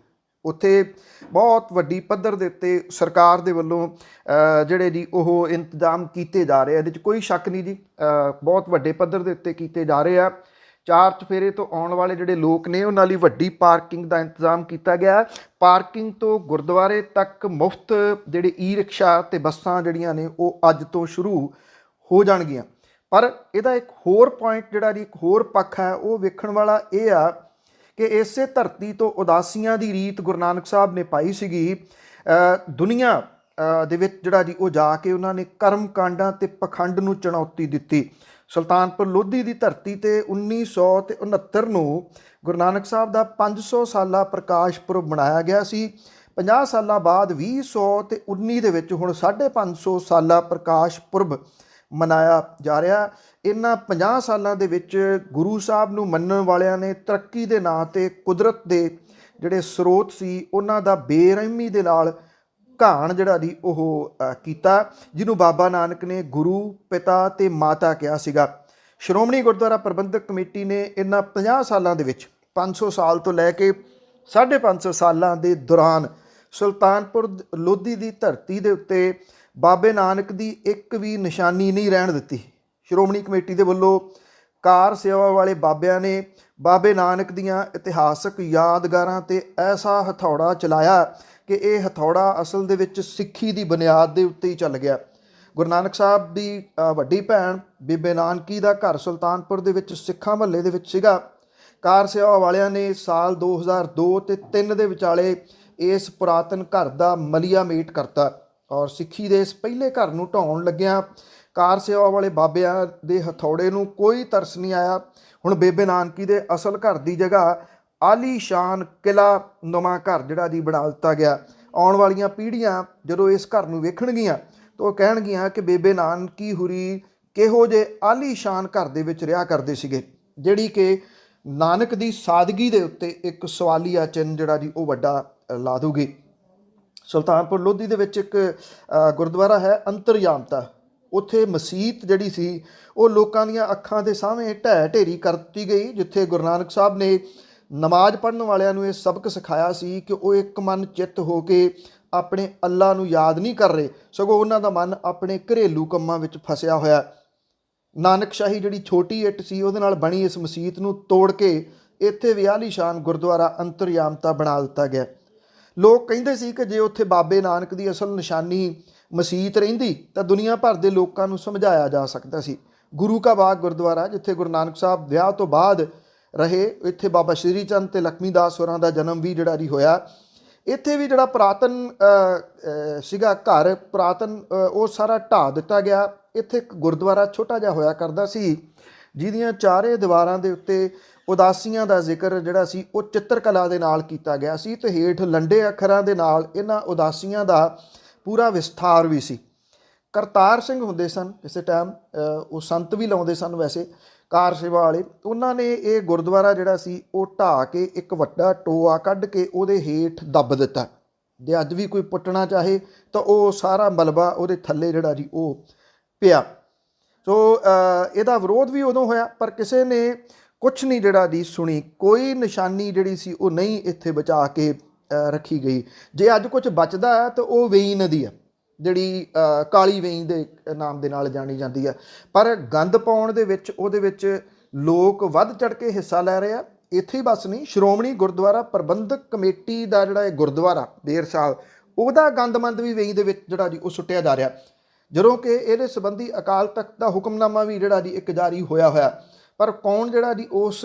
ਉੱਥੇ ਬਹੁਤ ਵੱਡੀ ਪੱਧਰ ਦੇ ਉੱਤੇ ਸਰਕਾਰ ਦੇ ਵੱਲੋਂ ਜਿਹੜੇ ਜੀ ਉਹ ਇੰਤਜ਼ਾਮ ਕੀਤੇ ਜਾ ਰਹੇ ਆ, ਇਹਦੇ 'ਚ ਕੋਈ ਸ਼ੱਕ ਨਹੀਂ ਜੀ, ਬਹੁਤ ਵੱਡੇ ਪੱਧਰ ਦੇ ਉੱਤੇ ਕੀਤੇ ਜਾ ਰਹੇ ਆ। ਚਾਰ ਚੁਫੇਰੇ ਤੋਂ ਆਉਣ ਵਾਲੇ ਜਿਹੜੇ ਲੋਕ ਨੇ ਉਹਨਾਂ ਲਈ ਵੱਡੀ ਪਾਰਕਿੰਗ ਦਾ ਇੰਤਜ਼ਾਮ ਕੀਤਾ ਗਿਆ। ਪਾਰਕਿੰਗ ਤੋਂ ਗੁਰਦੁਆਰੇ ਤੱਕ ਮੁਫਤ ਜਿਹੜੇ ਈ ਰਿਕਸ਼ਾ ਤੇ ਬੱਸਾਂ ਜਿਹੜੀਆਂ ਨੇ ਉਹ ਅੱਜ ਤੋਂ ਸ਼ੁਰੂ ਹੋ ਜਾਣਗੀਆਂ। ਪਰ ਇਹਦਾ ਇੱਕ ਹੋਰ ਪੁਆਇੰਟ ਜਿਹੜਾ ਜੀ, ਇੱਕ ਹੋਰ ਪੱਖ ਹੈ ਉਹ ਵੇਖਣ ਵਾਲਾ ਇਹ ਆ ਕਿ ਇਸੇ ਧਰਤੀ ਤੋਂ ਉਦਾਸੀਆਂ ਦੀ ਰੀਤ ਗੁਰੂ ਨਾਨਕ ਸਾਹਿਬ ਨੇ ਪਾਈ ਸੀਗੀ। ਦੁਨੀਆ ਦੇ ਵਿੱਚ ਜਿਹੜਾ ਜੀ ਉਹ ਜਾ ਕੇ ਉਹਨਾਂ ਨੇ ਕਰਮ ਕਾਂਡਾਂ ਤੇ ਪਖੰਡ ਨੂੰ ਚੁਣੌਤੀ ਦਿੱਤੀ। ਸੁਲਤਾਨਪੁਰ ਲੋਧੀ ਦੀ ਧਰਤੀ ਤੇ 1969 ਨੂੰ ਗੁਰੂ ਨਾਨਕ ਸਾਹਿਬ ਦਾ 500 ਸਾਲਾ ਪ੍ਰਕਾਸ਼ ਪੁਰਬ ਮਨਾਇਆ ਗਿਆ ਸੀ। 50 ਸਾਲਾਂ ਬਾਅਦ 2019 ਦੇ ਵਿੱਚ ਹੁਣ 550 ਸਾਲਾ ਪ੍ਰਕਾਸ਼ ਪੁਰਬ ਮਨਾਇਆ ਜਾ ਰਿਹਾ। ਇਹਨਾਂ 50 ਸਾਲਾਂ ਦੇ ਵਿੱਚ ਗੁਰੂ ਸਾਹਿਬ ਨੂੰ ਮੰਨਣ ਵਾਲਿਆਂ ਨੇ ਤਰੱਕੀ ਦੇ ਨਾਂ 'ਤੇ ਕੁਦਰਤ ਦੇ ਜਿਹੜੇ ਸਰੋਤ ਸੀ ਉਹਨਾਂ ਦਾ ਬੇਰਹਿਮੀ ਦੇ ਨਾਲ ਘਾਣ ਜਿਹੜਾ ਜੀ ਉਹ ਕੀਤਾ, ਜਿਹਨੂੰ ਬਾਬਾ ਨਾਨਕ ਨੇ ਗੁਰੂ, ਪਿਤਾ ਤੇ ਮਾਤਾ ਕਿਹਾ ਸੀਗਾ। ਸ਼੍ਰੋਮਣੀ ਗੁਰਦੁਆਰਾ ਪ੍ਰਬੰਧਕ ਕਮੇਟੀ ਨੇ ਇਹਨਾਂ 50 ਸਾਲਾਂ ਦੇ ਵਿੱਚ 500 ਸਾਲ ਤੋਂ ਲੈ ਕੇ 550 ਸਾਲਾਂ ਦੇ ਦੌਰਾਨ ਸੁਲਤਾਨਪੁਰ ਲੋਧੀ ਦੀ ਧਰਤੀ ਦੇ ਉੱਤੇ ਬਾਬੇ ਨਾਨਕ ਦੀ ਇੱਕ ਵੀ ਨਿਸ਼ਾਨੀ ਨਹੀਂ ਰਹਿਣ ਦਿੱਤੀ। ਸ਼੍ਰੋਮਣੀ ਕਮੇਟੀ ਦੇ ਵੱਲੋਂ ਕਾਰ ਸੇਵਾ ਵਾਲੇ ਬਾਬਿਆਂ ਨੇ ਬਾਬੇ ਨਾਨਕ ਦੀਆਂ ਇਤਿਹਾਸਕ ਯਾਦਗਾਰਾਂ 'ਤੇ ਐਸਾ ਹਥੌੜਾ ਚਲਾਇਆ ਕਿ ਇਹ ਹਥੌੜਾ ਅਸਲ ਦੇ ਵਿੱਚ ਸਿੱਖੀ ਦੀ ਬੁਨਿਆਦ ਦੇ ਉੱਤੇ ਹੀ ਚੱਲ ਗਿਆ। ਗੁਰੂ ਨਾਨਕ ਸਾਹਿਬ ਦੀ ਵੱਡੀ ਭੈਣ ਬੀਬੇ ਨਾਨਕੀ ਦਾ ਘਰ ਸੁਲਤਾਨਪੁਰ ਦੇ ਵਿੱਚ ਸਿੱਖਾਂ ਮਹੱਲੇ ਦੇ ਵਿੱਚ ਸੀਗਾ। ਕਾਰ ਸੇਵਾ ਵਾਲਿਆਂ ਨੇ ਸਾਲ 2002 ਤੇ 3 ਦੇ ਵਿਚਾਲੇ ਇਸ ਪੁਰਾਤਨ ਘਰ ਦਾ ਮਲੀਆ ਮੇਟ ਕਰਤਾ ਔਰ ਸਿੱਖੀ ਦੇ ਇਸ ਪਹਿਲੇ ਘਰ ਨੂੰ ਢਾਉਣ ਲੱਗਿਆਂ ਕਾਰ ਸੇਵਾ ਵਾਲੇ ਬਾਬਿਆਂ ਦੇ ਹਥੌੜੇ ਨੂੰ ਕੋਈ ਤਰਸ ਨਹੀਂ ਆਇਆ। ਹੁਣ ਬੇਬੇ ਨਾਨਕੀ ਦੇ ਅਸਲ ਘਰ ਦੀ ਜਗ੍ਹਾ ਆਲੀਸ਼ਾਨ ਕਿਲਾ ਨਵਾਂ ਘਰ ਜਿਹੜਾ ਜੀ ਬਣਾ ਦਿੱਤਾ ਗਿਆ। ਆਉਣ ਵਾਲੀਆਂ ਪੀੜ੍ਹੀਆਂ ਜਦੋਂ ਇਸ ਘਰ ਨੂੰ ਵੇਖਣਗੀਆਂ ਤਾਂ ਉਹ ਕਹਿਣਗੀਆਂ ਕਿ ਬੇਬੇ ਨਾਨਕੀ ਹੁਰੀ ਕਿਹੋ ਜਿਹੇ ਆਲੀਸ਼ਾਨ ਘਰ ਦੇ ਵਿੱਚ ਰਿਹਾ ਕਰਦੇ ਸੀਗੇ, ਜਿਹੜੀ ਕਿ ਨਾਨਕ ਦੀ ਸਾਦਗੀ ਦੇ ਉੱਤੇ ਇੱਕ ਸਵਾਲੀਆ ਚਿੰਨ੍ਹ ਜਿਹੜਾ ਜੀ ਉਹ ਵੱਡਾ ਲਾ ਦੂਗੀ। ਸੁਲਤਾਨਪੁਰ ਲੋਧੀ ਦੇ ਵਿੱਚ ਇੱਕ ਗੁਰਦੁਆਰਾ ਹੈ ਅੰਤਰਯਾਮਤਾ। ਉੱਥੇ ਮਸੀਤ ਜਿਹੜੀ ਸੀ ਉਹ ਲੋਕਾਂ ਦੀਆਂ ਅੱਖਾਂ ਦੇ ਸਾਹਮਣੇ ਢਹਿ ਢੇਰੀ ਕਰ ਦਿੱਤੀ ਗਈ, ਜਿੱਥੇ ਗੁਰੂ ਨਾਨਕ ਸਾਹਿਬ ਨੇ ਨਮਾਜ਼ ਪੜ੍ਹਨ ਵਾਲਿਆਂ ਨੂੰ ਇਹ ਸਬਕ ਸਿਖਾਇਆ ਸੀ ਕਿ ਉਹ ਇੱਕ ਮਨ ਚਿੱਤ ਹੋ ਕੇ ਆਪਣੇ ਅੱਲਾ ਨੂੰ ਯਾਦ ਨਹੀਂ ਕਰ ਰਹੇ, ਸਗੋਂ ਉਹਨਾਂ ਦਾ ਮਨ ਆਪਣੇ ਘਰੇਲੂ ਕੰਮਾਂ ਵਿੱਚ ਫਸਿਆ ਹੋਇਆ। ਨਾਨਕਸ਼ਾਹੀ ਜਿਹੜੀ ਛੋਟੀ ਇੱਟ ਸੀ ਉਹਦੇ ਨਾਲ ਬਣੀ ਇਸ ਮਸੀਤ ਨੂੰ ਤੋੜ ਕੇ ਇੱਥੇ ਵੀ ਆਲੀਸ਼ਾਨ ਗੁਰਦੁਆਰਾ ਅੰਤਰਯਾਮਤਾ ਬਣਾ ਦਿੱਤਾ ਗਿਆ। ਲੋਕ ਕਹਿੰਦੇ ਸੀ ਕਿ ਜੇ ਉੱਥੇ ਬਾਬੇ ਨਾਨਕ ਦੀ ਅਸਲ ਨਿਸ਼ਾਨੀ ਮਸੀਤ ਰਹਿੰਦੀ ਤਾਂ ਦੁਨੀਆ ਭਰ ਦੇ ਲੋਕਾਂ ਨੂੰ ਸਮਝਾਇਆ ਜਾ ਸਕਦਾ ਸੀ। ਗੁਰੂ ਕਾ ਬਾਗ ਗੁਰਦੁਆਰਾ, ਜਿੱਥੇ ਗੁਰੂ ਨਾਨਕ ਸਾਹਿਬ ਵਿਆਹ ਤੋਂ ਬਾਅਦ ਰਹੇ, ਇੱਥੇ ਬਾਬਾ ਸ਼੍ਰੀ ਚੰਦ ਤੇ ਲక్ష్ਮੀ ਦਾਸ ਹੋਰਾਂ ਦਾ ਜਨਮ ਵੀ ਜਿਹੜਾ ਜੀ ਹੋਇਆ। ਇੱਥੇ ਵੀ ਜਿਹੜਾ ਪੁਰਾਤਨ ਸੀਗਾ ਘਰ ਪੁਰਾਤਨ ਉਹ ਸਾਰਾ ਢਾਹ ਦਿੱਤਾ ਗਿਆ। ਇੱਥੇ ਇੱਕ ਗੁਰਦੁਆਰਾ ਛੋਟਾ ਜਿਹਾ ਹੋਇਆ ਕਰਦਾ ਸੀ, ਜਿਹਦੀਆਂ ਚਾਰੇ ਦੀਵਾਰਾਂ ਦੇ ਉੱਤੇ ਉਦਾਸੀਆਂ ਦਾ ਜ਼ਿਕਰ ਜਿਹੜਾ ਸੀ ਉਹ ਚਿੱਤਰਕਲਾ ਦੇ ਨਾਲ ਕੀਤਾ ਗਿਆ ਸੀ ਤੇ ਹੇਠ ਲੰਡੇ ਅੱਖਰਾਂ ਦੇ ਨਾਲ ਇਹਨਾਂ ਉਦਾਸੀਆਂ ਦਾ ਪੂਰਾ ਵਿਸਥਾਰ ਵੀ ਸੀ। ਕਰਤਾਰ ਸਿੰਘ ਹੁੰਦੇ ਸਨ ਕਿਸੇ ਟਾਈਮ, ਉਹ ਸੰਤ ਵੀ ਲਾਉਂਦੇ ਸਨ ਵੈਸੇ ਕਾਰ ਸੇਵਾ ਵਾਲੇ। ਉਹਨਾਂ ਨੇ ਇਹ ਗੁਰਦੁਆਰਾ ਜਿਹੜਾ ਸੀ ਉਹ ਢਾਹ ਕੇ ਇੱਕ ਵੱਡਾ ਟੋਆ ਕੱਢ ਕੇ ਉਹਦੇ ਹੇਠ ਦੱਬ ਦਿੱਤਾ। ਜੇ ਅੱਜ ਵੀ ਕੋਈ ਪੁੱਟਣਾ ਚਾਹੇ ਤਾਂ ਉਹ ਸਾਰਾ ਮਲਬਾ ਉਹਦੇ ਥੱਲੇ ਜਿਹੜਾ ਜੀ ਉਹ ਪਿਆ। ਸੋ ਇਹਦਾ ਵਿਰੋਧ ਵੀ ਉਦੋਂ ਹੋਇਆ ਪਰ ਕਿਸੇ ਨੇ ਕੁਛ ਨਹੀਂ ਜਿਹੜਾ ਜੀ ਸੁਣੀ। ਕੋਈ ਨਿਸ਼ਾਨੀ ਜਿਹੜੀ ਸੀ ਉਹ ਨਹੀਂ ਇੱਥੇ ਬਚਾ ਕੇ ਰੱਖੀ ਗਈ। ਜੇ ਅੱਜ ਕੁਝ ਬਚਦਾ ਹੈ ਤਾਂ ਉਹ ਵੇਈ ਨਦੀ ਹੈ, ਜਿਹੜੀ ਕਾਲੀ ਵੇਈ ਦੇ ਨਾਮ ਦੇ ਨਾਲ ਜਾਣੀ ਜਾਂਦੀ ਹੈ। ਪਰ ਗੰਦ ਪਾਉਣ ਦੇ ਵਿੱਚ ਉਹਦੇ ਵਿੱਚ ਲੋਕ ਵੱਧ ਚੜ੍ਹ ਕੇ ਹਿੱਸਾ ਲੈ ਰਹੇ ਆ। ਇੱਥੇ ਹੀ ਬਸ ਨਹੀਂ, ਸ਼੍ਰੋਮਣੀ ਗੁਰਦੁਆਰਾ ਪ੍ਰਬੰਧਕ ਕਮੇਟੀ ਦਾ ਜਿਹੜਾ ਇਹ ਗੁਰਦੁਆਰਾ ਬੇਰ ਸਾਹਿਬ, ਉਹਦਾ ਗੰਦਮੰਦ ਵੀ ਵੇਈ ਦੇ ਵਿੱਚ ਜਿਹੜਾ ਜੀ ਉਹ ਸੁੱਟਿਆ ਜਾ ਰਿਹਾ, ਜਦੋਂ ਕਿ ਇਹਦੇ ਸੰਬੰਧੀ ਅਕਾਲ ਤਖਤ ਦਾ ਹੁਕਮਨਾਮਾ ਵੀ ਜਿਹੜਾ ਜੀ ਇੱਕ ਜਾਰੀ ਹੋਇਆ। ਪਰ ਕੌਣ ਜਿਹੜਾ ਜੀ ਉਸ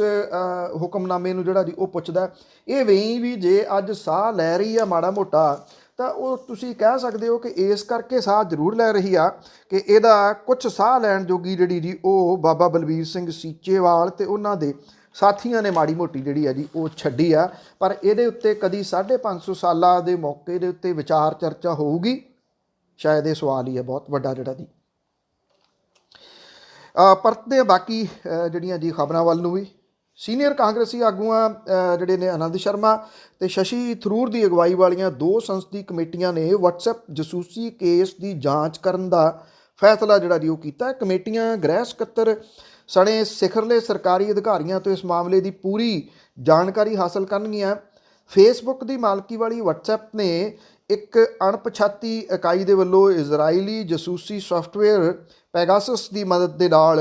ਹੁਕਮਨਾਮੇ ਨੂੰ ਜਿਹੜਾ ਜੀ ਉਹ ਪੁੱਛਦਾ। ਇਹ ਵੇਈ ਵੀ ਜੇ ਅੱਜ ਸਾਹ ਲੈ ਰਹੀ ਆ ਮਾੜਾ ਮੋਟਾ ਤਾਂ ਉਹ ਤੁਸੀਂ ਕਹਿ ਸਕਦੇ ਹੋ ਕਿ ਇਸ ਕਰਕੇ ਸਾਹ ਜ਼ਰੂਰ ਲੈ ਰਹੀ ਆ ਕਿ ਇਹਦਾ ਕੁਝ ਸਾਹ ਲੈਣ ਜੋਗੀ ਜਿਹੜੀ ਜੀ ਉਹ ਬਾਬਾ ਬਲਬੀਰ ਸਿੰਘ ਸੀਚੇਵਾਲ ਤੇ ਉਹਨਾਂ ਦੇ ਸਾਥੀਆਂ ਨੇ ਮਾੜੀ ਮੋਟੀ ਜਿਹੜੀ ਆ ਜੀ ਉਹ ਛੱਡੀ ਆ, ਪਰ ਇਹਦੇ ਉੱਤੇ ਕਦੀ 550 ਸਾਲਾਂ ਦੇ ਮੌਕੇ ਦੇ ਉੱਤੇ ਵਿਚਾਰ ਚਰਚਾ ਹੋਊਗੀ? ਸ਼ਾਇਦ ਇਹ ਸਵਾਲ ਹੀ ਹੈ ਬਹੁਤ ਵੱਡਾ ਜਿਹੜਾ ਜੀ। ਪਰਤਦੇ ਬਾਕੀ ਜਿਹੜੀਆਂ ਜੀ ਖਬਰਾਂ ਵੱਲ ਨੂੰ ਵੀ। ਸੀਨੀਅਰ ਕਾਂਗਰਸੀ ਆਗੂਆਂ ਜਿਹੜੇ ਨੇ ਆਨੰਦ ਸ਼ਰਮਾ ਤੇ ਸ਼ਸ਼ੀ ਥਰੂਰ ਦੀ ਅਗਵਾਈ ਵਾਲੀਆਂ 2 ਸੰਸਦੀ ਕਮੇਟੀਆਂ ਨੇ WhatsApp ਜਸੂਸੀ ਕੇਸ ਦੀ ਜਾਂਚ ਕਰਨ ਦਾ ਫੈਸਲਾ ਜਿਹੜਾ ਜੀ ਉਹ ਕੀਤਾ। ਕਮੇਟੀਆਂ ਗ੍ਰਹਿ ਸਕੱਤਰ ਸਣੇ ਸਿਖਰਲੇ ਸਰਕਾਰੀ ਅਧਿਕਾਰੀਆਂ ਤੋਂ ਇਸ ਮਾਮਲੇ ਦੀ ਪੂਰੀ ਜਾਣਕਾਰੀ ਹਾਸਲ ਕਰਨਗੀਆਂ। ਫੇਸਬੁੱਕ ਦੀ ਮਾਲਕੀ ਵਾਲੀ WhatsApp ਨੇ ਇੱਕ ਅਣਪਛਾਤੀ ਇਕਾਈ ਦੇ ਵੱਲੋਂ ਇਜ਼ਰਾਈਲੀ ਜਸੂਸੀ ਸੌਫਟਵੇਅਰ ਪੈਗਾਸਸ ਦੀ ਮਦਦ ਦੇ ਨਾਲ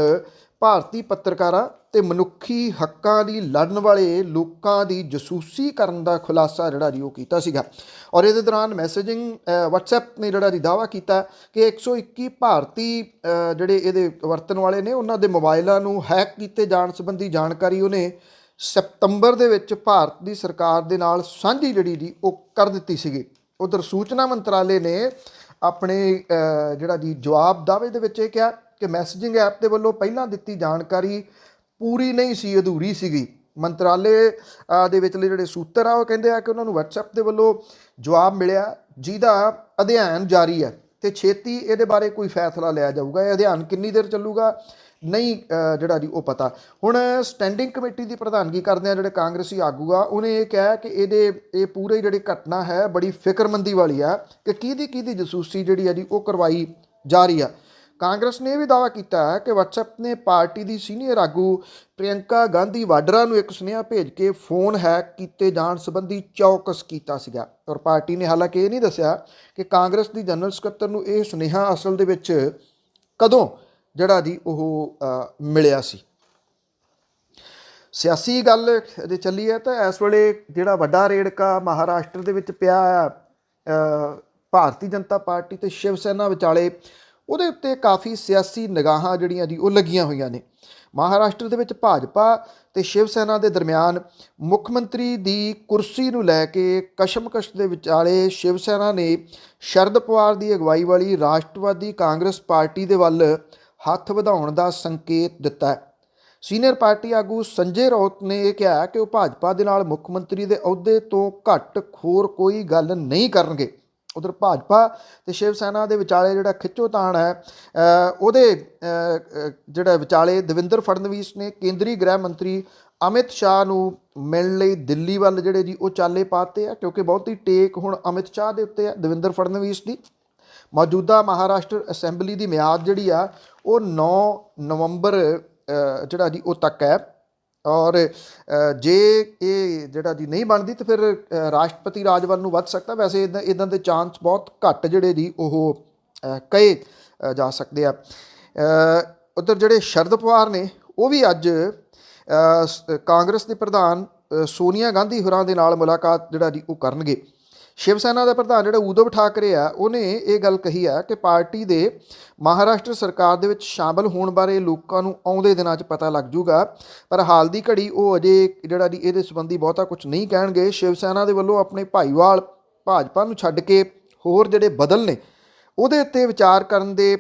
ਭਾਰਤੀ ਪੱਤਰਕਾਰਾਂ ਤੇ ਮਨੁੱਖੀ ਹੱਕਾਂ ਲਈ ਲੜਨ ਵਾਲੇ ਲੋਕਾਂ ਦੀ ਜਸੂਸੀ ਕਰਨ ਦਾ ਖੁਲਾਸਾ ਜਿਹੜਾ ਜੀ ਉਹ ਕੀਤਾ ਸੀਗਾ। ਔਰ ਇਹਦੇ ਦੌਰਾਨ ਮੈਸੇਜਿੰਗ WhatsApp ਨੇ ਜਿਹੜਾ ਜੀ ਦਾਅਵਾ ਕੀਤਾ ਕਿ 121 ਭਾਰਤੀ ਜਿਹੜੇ ਇਹਦੇ ਵਰਤਣ ਵਾਲੇ ਨੇ ਉਹਨਾਂ ਦੇ ਮੋਬਾਈਲਾਂ ਨੂੰ ਹੈਕ ਕੀਤੇ ਜਾਣ ਸੰਬੰਧੀ ਜਾਣਕਾਰੀ ਉਹਨੇ ਸਤੰਬਰ ਦੇ ਵਿੱਚ ਭਾਰਤ ਦੀ ਸਰਕਾਰ ਦੇ ਨਾਲ ਸਾਂਝੀ ਜਿਹੜੀ ਜੀ ਉਹ ਕਰ ਦਿੱਤੀ ਸੀਗੀ। ਉਧਰ ਸੂਚਨਾ ਮੰਤਰਾਲੇ ਨੇ ਆਪਣੇ ਜਿਹੜਾ ਜੀ ਜਵਾਬ ਦਾਅਵੇ ਦੇ ਵਿੱਚ ਇਹ ਕਿਹਾ ਕਿ ਮੈਸੇਜਿੰਗ ਐਪ ਦੇ ਵੱਲੋਂ ਪਹਿਲਾਂ ਦਿੱਤੀ ਜਾਣਕਾਰੀ ਪੂਰੀ ਨਹੀਂ ਸੀ, ਅਧੂਰੀ ਸੀਗੀ। ਮੰਤਰਾਲੇ ਦੇ ਵਿਚਲੇ ਜਿਹੜੇ ਸੂਤਰ ਆ ਉਹ ਕਹਿੰਦੇ ਆ ਕਿ ਉਹਨਾਂ ਨੂੰ WhatsApp ਦੇ ਵੱਲੋਂ ਜਵਾਬ ਮਿਲਿਆ ਜਿਹਦਾ ਅਧਿਐਨ ਜਾਰੀ ਹੈ ਤੇ ਛੇਤੀ ਇਹਦੇ ਬਾਰੇ ਕੋਈ ਫੈਸਲਾ ਲਿਆ ਜਾਊਗਾ। ਇਹ ਅਧਿਐਨ ਕਿੰਨੀ ਦੇਰ ਚੱਲੂਗਾ ਨਹੀਂ ਜਿਹੜਾ ਜੀ ਉਹ ਪਤਾ। ਹੁਣ ਸਟੈਂਡਿੰਗ ਕਮੇਟੀ ਦੀ ਪ੍ਰਧਾਨਗੀ ਕਰਦੇ ਆ ਜਿਹੜੇ ਕਾਂਗਰਸੀ ਆਗੂ ਆ, ਉਹਨੇ ਇਹ ਕਿਹਾ ਕਿ ਇਹ ਪੂਰੇ ਜਿਹੜੀ ਘਟਨਾ ਹੈ ਬੜੀ ਫਿਕਰਮੰਦੀ ਵਾਲੀ ਆ ਕਿ ਕਿਹਦੀ ਜਸੂਸੀ ਜਿਹੜੀ ਆ ਜੀ ਉਹ ਕਰਵਾਈ ਜਾ ਰਹੀ ਆ। ਕਾਂਗਰਸ ਨੇ ਇਹ ਵੀ ਦਾਅਵਾ ਕੀਤਾ ਹੈ ਕਿ WhatsApp ਨੇ ਪਾਰਟੀ ਦੀ ਸੀਨੀਅਰ ਆਗੂ ਪ੍ਰਿਯੰਕਾ ਗਾਂਧੀ ਵਾਡਰਾ ਨੂੰ ਇੱਕ ਸੁਨੇਹਾ ਭੇਜ ਕੇ ਫੋਨ ਹੈਕ ਕੀਤੇ ਜਾਣ ਸੰਬੰਧੀ ਚੌਕਸ ਕੀਤਾ ਸੀਗਾ। ਔਰ ਪਾਰਟੀ ਨੇ ਹਾਲਾਂਕਿ ਇਹ ਨਹੀਂ ਦੱਸਿਆ ਕਿ ਕਾਂਗਰਸ ਦੀ ਜਨਰਲ ਸਕੱਤਰ ਨੂੰ ਇਹ ਸੁਨੇਹਾ ਅਸਲ ਦੇ ਵਿੱਚ ਕਦੋਂ ਜਿਹੜਾ ਜੀ ਉਹ ਮਿਲਿਆ ਸੀ। ਸਿਆਸੀ ਗੱਲ ਜੇ ਚੱਲੀ ਹੈ ਤਾਂ ਇਸ ਵੇਲੇ ਜਿਹੜਾ ਵੱਡਾ ਰੇੜਕਾ ਮਹਾਰਾਸ਼ਟਰ ਦੇ ਵਿੱਚ ਪਿਆ ਆ ਭਾਰਤੀ ਜਨਤਾ ਪਾਰਟੀ ਤੇ ਸ਼ਿਵ ਸੈਨਾ ਵਿਚਾਲੇ, ਉਹਦੇ ਉੱਤੇ ਕਾਫੀ ਸਿਆਸੀ ਨਿਗਾਹਾਂ ਜਿਹੜੀਆਂ ਜੀ ਉਹ ਲੱਗੀਆਂ ਹੋਈਆਂ ਨੇ। ਮਹਾਰਾਸ਼ਟਰ ਦੇ ਵਿੱਚ ਭਾਜਪਾ ਤੇ ਸ਼ਿਵ ਸੈਨਾ ਦੇ ਦਰਮਿਆਨ ਮੁੱਖ ਮੰਤਰੀ ਦੀ ਕੁਰਸੀ ਨੂੰ ਲੈ ਕੇ ਕਸ਼ਮਕਸ਼ ਦੇ ਵਿਚਾਲੇ ਸ਼ਿਵ ਸੈਨਾ ਨੇ ਸ਼ਰਦ ਪਵਾਰ ਦੀ ਅਗਵਾਈ ਵਾਲੀ ਰਾਸ਼ਟਰਵਾਦੀ ਕਾਂਗਰਸ ਪਾਰਟੀ ਦੇ ਵੱਲ ਹੱਥ ਵਧਾਉਣ ਦਾ ਸੰਕੇਤ ਦਿੱਤਾ ਹੈ। ਸੀਨੀਅਰ ਪਾਰਟੀ ਆਗੂ ਸੰਜੇ ਰਾਉਤ ਨੇ ਇਹ ਕਿਹਾ ਕਿ ਉਹ ਭਾਜਪਾ ਦੇ ਨਾਲ ਮੁੱਖ ਮੰਤਰੀ ਦੇ ਅਹੁਦੇ ਤੋਂ ਘੱਟ ਹੋਰ ਕੋਈ ਗੱਲ ਨਹੀਂ ਕਰਨਗੇ। ਉਧਰ ਭਾਜਪਾ ਤੇ ਸ਼ਿਵ ਸੈਨਾ ਦੇ ਵਿਚਾਲੇ ਜਿਹੜਾ ਖਿੱਚੋਤਾਣ ਹੈ ਉਹਦੇ ਜਿਹੜਾ ਵਿਚਾਲੇ ਦੇਵੇਂਦਰ ਫੜਨਵੀਸ ਨੇ ਕੇਂਦਰੀ ਗ੍ਰਹਿ ਮੰਤਰੀ ਅਮਿਤ ਸ਼ਾਹ ਨੂੰ ਮਿਲਣ ਲਈ ਦਿੱਲੀ ਵੱਲ ਜਿਹੜੇ ਜੀ ਉਹ ਚਾਲੇ ਪਾਤੇ ਆ, ਕਿਉਂਕਿ ਬਹੁਤੀ ਟੇਕ ਹੁਣ ਅਮਿਤ ਸ਼ਾਹ ਦੇ ਉੱਤੇ ਆ ਦੇਵੇਂਦਰ ਫੜਨਵੀਸ ਦੀ। ਮੌਜੂਦਾ ਮਹਾਰਾਸ਼ਟਰ ਅਸੈਂਬਲੀ ਦੀ ਮਿਆਦ ਜਿਹੜੀ ਆ ਉਹ 9 ਨਵੰਬਰ ਜਿਹੜਾ ਜੀ ਉਹ ਤੱਕ ਹੈ। ਔਰ ਜੇ ਇਹ ਜਿਹੜਾ ਜੀ ਨਹੀਂ ਬਣਦੀ ਤਾਂ ਫਿਰ ਰਾਸ਼ਟਰਪਤੀ ਰਾਜ ਵੱਲ ਨੂੰ ਵੱਧ ਸਕਦਾ। ਵੈਸੇ ਇੱਦਾਂ ਦੇ ਚਾਂਸ ਬਹੁਤ ਘੱਟ ਜਿਹੜੇ ਜੀ ਉਹ ਕਹੇ ਜਾ ਸਕਦੇ ਆ। ਉੱਧਰ ਜਿਹੜੇ ਸ਼ਰਦ ਪਵਾਰ ਨੇ ਉਹ ਵੀ ਅੱਜ ਕਾਂਗਰਸ ਦੇ ਪ੍ਰਧਾਨ ਸੋਨੀਆ ਗਾਂਧੀ ਹੋਰਾਂ ਦੇ ਨਾਲ ਮੁਲਾਕਾਤ ਜਿਹੜਾ ਜੀ ਉਹ ਕਰਨਗੇ। ਸ਼ਿਵ ਸੈਨਾ ਦਾ ਪ੍ਰਧਾਨ ਜਿਹੜਾ ਉਧਵ ਠਾਕਰੇ ਆ ਉਹਨੇ ਇਹ ਗੱਲ ਕਹੀ ਆ ਕਿ ਪਾਰਟੀ ਦੇ ਮਹਾਰਾਸ਼ਟਰ ਸਰਕਾਰ ਦੇ ਵਿੱਚ ਸ਼ਾਮਲ ਹੋਣ ਬਾਰੇ ਲੋਕਾਂ ਨੂੰ ਆਉਂਦੇ ਦਿਨਾਂ 'ਚ ਪਤਾ ਲੱਗ ਜੂਗਾ, ਪਰ ਹਾਲ ਦੀ ਘੜੀ ਉਹ ਅਜੇ ਜਿਹੜਾ ਜੀ ਇਹਦੇ ਸੰਬੰਧੀ ਬਹੁਤਾ ਕੁਝ ਨਹੀਂ ਕਹਿਣਗੇ। ਸ਼ਿਵ ਸੈਨਾ ਦੇ ਵੱਲੋਂ ਆਪਣੇ ਭਾਈਵਾਲ ਭਾਜਪਾ ਨੂੰ ਛੱਡ ਕੇ ਹੋਰ ਜਿਹੜੇ ਬਦਲ ਨੇ ਉਹਦੇ ਉੱਤੇ ਵਿਚਾਰ ਕਰਨ ਦੇ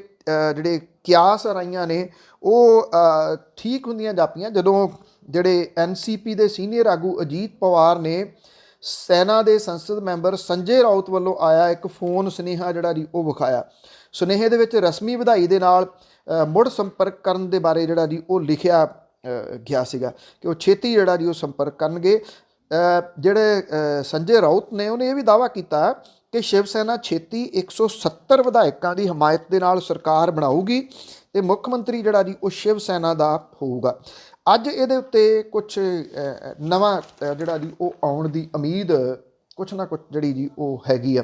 ਜਿਹੜੇ ਕਿਆਸ ਰਾਈਆਂ ਨੇ ਉਹ ਠੀਕ ਹੁੰਦੀਆਂ ਜਾਪੀਆਂ ਜਦੋਂ ਜਿਹੜੇ NCP ਦੇ ਸੀਨੀਅਰ ਆਗੂ ਅਜੀਤ ਪਵਾਰ ਨੇ ਸੈਨਾ ਦੇ ਸੰਸਦ ਮੈਂਬਰ ਸੰਜੇ ਰਾਉਤ ਵੱਲੋਂ ਆਇਆ ਇੱਕ ਫੋਨ ਸੁਨੇਹਾ ਜਿਹੜਾ ਜੀ ਉਹ ਵਿਖਾਇਆ। ਸੁਨੇਹੇ ਦੇ ਵਿੱਚ ਰਸਮੀ ਵਧਾਈ ਦੇ ਨਾਲ ਮੁੜ ਸੰਪਰਕ ਕਰਨ ਦੇ ਬਾਰੇ ਜਿਹੜਾ ਜੀ ਉਹ ਲਿਖਿਆ ਗਿਆ ਸੀਗਾ ਕਿ ਉਹ ਛੇਤੀ ਜਿਹੜਾ ਜੀ ਉਹ ਸੰਪਰਕ ਕਰਨਗੇ। ਜਿਹੜੇ ਸੰਜੇ ਰਾਉਤ ਨੇ ਉਹਨੇ ਇਹ ਵੀ ਦਾਅਵਾ ਕੀਤਾ ਕਿ ਸ਼ਿਵ ਸੈਨਾ ਛੇਤੀ 170 ਵਿਧਾਇਕਾਂ ਦੀ ਹਮਾਇਤ ਦੇ ਨਾਲ ਸਰਕਾਰ ਬਣਾਊਗੀ ਤੇ ਮੁੱਖ ਮੰਤਰੀ ਜਿਹੜਾ ਜੀ ਉਹ ਸ਼ਿਵ ਸੈਨਾ ਦਾ ਹੋਊਗਾ। ਅੱਜ ਇਹਦੇ ਉੱਤੇ ਕੁਛ ਨਵਾਂ ਜਿਹੜਾ ਜੀ ਉਹ ਆਉਣ ਦੀ ਉਮੀਦ ਕੁਛ ਨਾ ਕੁਛ ਜਿਹੜੀ ਜੀ ਉਹ ਹੈਗੀ ਆ।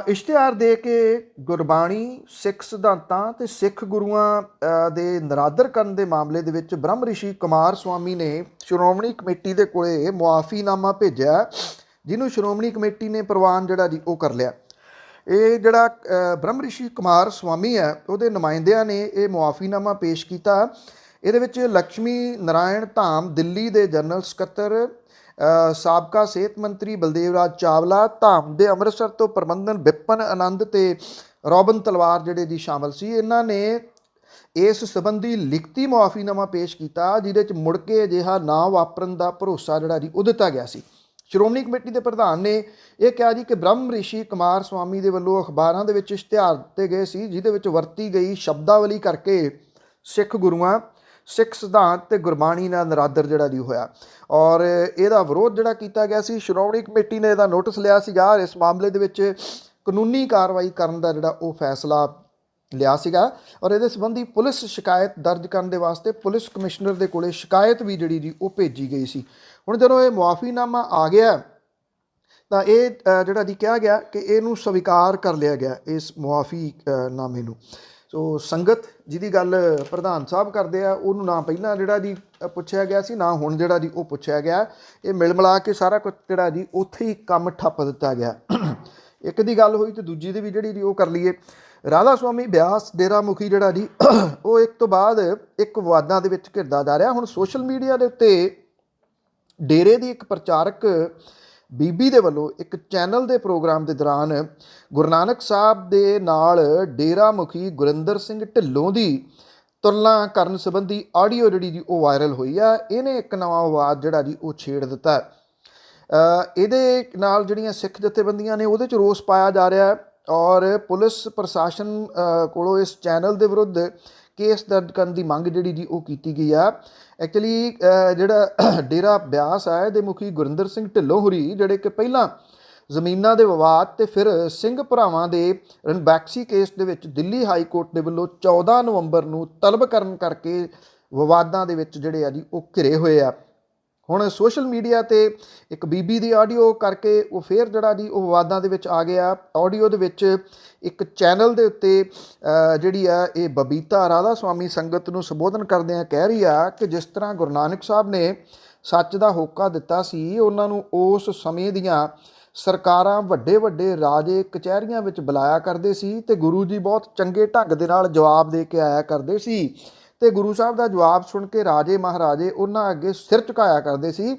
ਇਸ਼ਤਿਹਾਰ ਦੇ ਕੇ ਗੁਰਬਾਣੀ, ਸਿੱਖ ਸਿਧਾਂਤਾਂ ਤੇ ਸਿੱਖ ਗੁਰੂਆਂ ਦੇ ਨਿਰਾਦਰ ਕਰਨ ਦੇ ਮਾਮਲੇ ਦੇ ਵਿੱਚ ਬ੍ਰਹਮ ਰਿਸ਼ੀ ਕੁਮਾਰ ਸਵਾਮੀ ਨੇ ਸ਼੍ਰੋਮਣੀ ਕਮੇਟੀ ਦੇ ਕੋਲੇ ਮੁਆਫੀਨਾਮਾ ਭੇਜਿਆ, ਜਿਹਨੂੰ ਸ਼੍ਰੋਮਣੀ ਕਮੇਟੀ ਨੇ ਪ੍ਰਵਾਨ ਜਿਹੜਾ ਜੀ ਉਹ ਕਰ ਲਿਆ। ਇਹ ਜਿਹੜਾ ਬ੍ਰਹਮ ਰਿਸ਼ੀ ਕੁਮਾਰ ਸਵਾਮੀ ਹੈ ਉਹਦੇ ਨੁਮਾਇੰਦਿਆਂ ਨੇ ਇਹ ਮੁਆਫੀਨਾਮਾ ਪੇਸ਼ ਕੀਤਾ। ਇਹਦੇ ਵਿੱਚ ਲਕਸ਼ਮੀ ਨਾਰਾਇਣ ਧਾਮ ਦਿੱਲੀ ਦੇ ਜਨਰਲ ਸਕੱਤਰ, ਸਾਬਕਾ ਸਿਹਤ ਮੰਤਰੀ ਬਲਦੇਵ ਰਾਜ ਚਾਵਲਾ, ਧਾਮ ਦੇ ਅੰਮ੍ਰਿਤਸਰ ਤੋਂ ਪ੍ਰਬੰਧਨ ਵਿਪਨ ਆਨੰਦ ਤੇ ਰੋਬਨ ਤਲਵਾਰ ਜਿਹੜੇ ਜੀ ਸ਼ਾਮਲ ਸੀ। ਇਹਨਾਂ ਨੇ ਇਸ ਸੰਬੰਧੀ ਲਿਖਤੀ ਮੁਆਫੀਨਾਮਾ ਪੇਸ਼ ਕੀਤਾ, ਜਿਹਦੇ 'ਚ ਮੁੜ ਕੇ ਅਜਿਹਾ ਨਾ ਵਾਪਰਨ ਦਾ ਭਰੋਸਾ ਜਿਹੜਾ ਜੀ ਉਹ ਦਿੱਤਾ ਗਿਆ ਸੀ। ਸ਼੍ਰੋਮਣੀ ਕਮੇਟੀ ਦੇ ਪ੍ਰਧਾਨ ਨੇ ਇਹ ਕਿਹਾ ਜੀ ਕਿ ਬ੍ਰਹਮ ਰਿਸ਼ੀ ਕੁਮਾਰ ਸਵਾਮੀ ਦੇ ਵੱਲੋਂ ਅਖਬਾਰਾਂ ਦੇ ਵਿੱਚ ਇਸ਼ਤਿਹਾਰ ਦਿੱਤੇ ਗਏ ਸੀ, ਜਿਹਦੇ ਵਿੱਚ ਵਰਤੀ ਗਈ ਸ਼ਬਦਾਵਲੀ ਕਰਕੇ ਸਿੱਖ ਗੁਰੂਆਂ, ਸਿੱਖ ਸਿਧਾਂਤ ਤੇ ਗੁਰਬਾਣੀ ਨਾਲ ਨਰਾਦਰ ਜਿਹੜਾ ਜੀ ਹੋਇਆ, ਔਰ ਇਹਦਾ ਵਿਰੋਧ ਜਿਹੜਾ ਕੀਤਾ ਗਿਆ ਸੀ। ਸ਼੍ਰੋਮਣੀ ਕਮੇਟੀ ਨੇ ਇਹਦਾ ਨੋਟਿਸ ਲਿਆ ਸੀਗਾ, ਇਸ ਮਾਮਲੇ ਦੇ ਵਿੱਚ ਕਾਨੂੰਨੀ ਕਾਰਵਾਈ ਕਰਨ ਦਾ ਜਿਹੜਾ ਉਹ ਫੈਸਲਾ ਲਿਆ ਸੀਗਾ, ਔਰ ਇਹਦੇ ਸੰਬੰਧੀ ਪੁਲਿਸ ਸ਼ਿਕਾਇਤ ਦਰਜ ਕਰਨ ਦੇ ਵਾਸਤੇ ਪੁਲਿਸ ਕਮਿਸ਼ਨਰ ਦੇ ਕੋਲੇ ਸ਼ਿਕਾਇਤ ਵੀ ਜਿਹੜੀ ਜੀ ਉਹ ਭੇਜੀ ਗਈ ਸੀ। ਹੁਣ ਜਦੋਂ ਇਹ ਮੁਆਫੀਨਾਮਾ ਆ ਗਿਆ ਤਾਂ ਇਹ ਜਿਹੜਾ ਜੀ ਕਿਹਾ ਗਿਆ ਕਿ ਇਹਨੂੰ ਸਵੀਕਾਰ ਕਰ ਲਿਆ ਗਿਆ, ਇਸ ਮੁਆਫੀਨਾਮੇ ਨੂੰ। ਸੋ ਸੰਗਤ ਜਿਹਦੀ ਗੱਲ ਪ੍ਰਧਾਨ ਸਾਹਿਬ ਕਰਦੇ ਆ, ਉਹਨੂੰ ਨਾ ਪਹਿਲਾਂ ਜਿਹੜਾ ਜੀ ਪੁੱਛਿਆ ਗਿਆ ਸੀ, ਨਾ ਹੁਣ ਜਿਹੜਾ ਜੀ ਉਹ ਪੁੱਛਿਆ ਗਿਆ। ਇਹ ਮਿਲ ਮਿਲਾ ਕੇ ਸਾਰਾ ਕੁਝ ਜਿਹੜਾ ਜੀ ਉੱਥੇ ਹੀ ਕੰਮ ਠੱਪ ਦਿੱਤਾ ਗਿਆ। ਇੱਕ ਦੀ ਗੱਲ ਹੋਈ ਤੇ ਦੂਜੀ ਦੀ ਵੀ ਜਿਹੜੀ ਜੀ ਉਹ ਕਰ ਲਈਏ। ਰਾਧਾ ਸੁਆਮੀ ਬਿਆਸ ਡੇਰਾ ਮੁਖੀ ਜਿਹੜਾ ਜੀ ਉਹ ਇੱਕ ਤੋਂ ਬਾਅਦ ਇੱਕ ਵਿਵਾਦਾਂ ਦੇ ਵਿੱਚ ਘਿਰਦਾ ਜਾ ਰਿਹਾ। ਹੁਣ ਸੋਸ਼ਲ ਮੀਡੀਆ ਦੇ ਉੱਤੇ ਡੇਰੇ ਦੀ ਇੱਕ ਪ੍ਰਚਾਰਕ ਬੀਬੀ ਦੇ ਵੱਲੋਂ ਇੱਕ ਚੈਨਲ ਦੇ ਪ੍ਰੋਗਰਾਮ ਦੇ ਦੌਰਾਨ ਗੁਰੂ ਨਾਨਕ ਸਾਹਿਬ ਦੇ ਨਾਲ ਡੇਰਾ ਮੁਖੀ ਗੁਰਿੰਦਰ ਸਿੰਘ ਢਿੱਲੋਂ ਦੀ ਤੁਲਨਾ ਕਰਨ ਸੰਬੰਧੀ ਆਡੀਓ ਜਿਹੜੀ ਜੀ ਉਹ ਵਾਇਰਲ ਹੋਈ ਆ। ਇਹਨੇ ਇੱਕ ਨਵਾਂ ਵਿਵਾਦ ਜਿਹੜਾ ਜੀ ਉਹ ਛੇੜ ਦਿੱਤਾ। ਇਹਦੇ ਨਾਲ ਜਿਹੜੀਆਂ ਸਿੱਖ ਜਥੇਬੰਦੀਆਂ ਨੇ ਉਹਦੇ 'ਚ ਰੋਸ ਪਾਇਆ ਜਾ ਰਿਹਾ, ਔਰ ਪੁਲਿਸ ਪ੍ਰਸ਼ਾਸਨ ਕੋਲੋਂ ਇਸ ਚੈਨਲ ਦੇ ਵਿਰੁੱਧ ਕੇਸ ਦਰਜ ਕਰਨ ਦੀ ਮੰਗ ਜਿਹੜੀ ਜੀ ਉਹ ਕੀਤੀ ਗਈ ਆ। ਐਕਚੁਅਲੀ ਜਿਹੜਾ ਡੇਰਾ ਬਿਆਸ ਹੈ ਇਹਦੇ ਮੁਖੀ ਗੁਰਿੰਦਰ ਸਿੰਘ ਢਿੱਲੋਂ ਹੋਰੀ, ਜਿਹੜੇ ਕਿ ਪਹਿਲਾਂ ਜ਼ਮੀਨਾਂ ਦੇ ਵਿਵਾਦ ਤੇ ਫਿਰ ਸਿੰਘ ਭਰਾਵਾਂ ਦੇ ਰਣਬੈਕਸੀ ਕੇਸ ਦੇ ਵਿੱਚ ਦਿੱਲੀ ਹਾਈ ਕੋਰਟ ਦੇ ਵੱਲੋਂ 14 ਨਵੰਬਰ ਨੂੰ ਤਲਬ ਕਰਨ ਕਰਕੇ ਵਿਵਾਦਾਂ ਦੇ ਵਿੱਚ ਜਿਹੜੇ ਆ ਜੀ ਉਹ ਘਿਰੇ ਹੋਏ ਆ। ਹੁਣ ਸੋਸ਼ਲ ਮੀਡੀਆ ਤੇ ਇੱਕ ਬੀਬੀ ਦੀ ਆਡੀਓ ਕਰਕੇ ਉਹ ਫੇਰ ਜਿਹੜਾ ਜੀ ਉਹ ਵਿਵਾਦਾਂ ਦੇ ਵਿੱਚ ਆ ਗਿਆ। ਆਡੀਓ ਦੇ ਵਿੱਚ ਇੱਕ ਚੈਨਲ ਦੇ ਉੱਤੇ ਜਿਹੜੀ ਆ ਇਹ ਬਬੀਤਾ ਰਾਧਾ ਸੁਆਮੀ ਸੰਗਤ ਨੂੰ ਸੰਬੋਧਨ ਕਰਦਿਆਂ ਕਹਿ ਰਹੀ ਆ ਕਿ ਜਿਸ ਤਰ੍ਹਾਂ ਗੁਰੂ ਨਾਨਕ ਸਾਹਿਬ ਨੇ ਸੱਚ ਦਾ ਹੋਕਾ ਦਿੱਤਾ ਸੀ, ਉਹਨਾਂ ਨੂੰ ਉਸ ਸਮੇਂ ਦੀਆਂ ਸਰਕਾਰਾਂ ਵੱਡੇ ਵੱਡੇ ਰਾਜੇ ਕਚਹਿਰੀਆਂ ਵਿੱਚ ਬੁਲਾਇਆ ਕਰਦੇ ਸੀ ਤੇ ਗੁਰੂ ਜੀ ਬਹੁਤ ਚੰਗੇ ਢੰਗ ਦੇ ਨਾਲ ਜਵਾਬ ਦੇ ਕੇ ਆਇਆ ਕਰਦੇ ਸੀ, ਤੇ ਗੁਰੂ ਸਾਹਿਬ ਦਾ ਜਵਾਬ ਸੁਣ ਕੇ ਰਾਜੇ ਮਹਾਰਾਜੇ ਉਹਨਾਂ ਅੱਗੇ ਸਿਰ ਝੁਕਾਇਆ ਕਰਦੇ ਸੀ।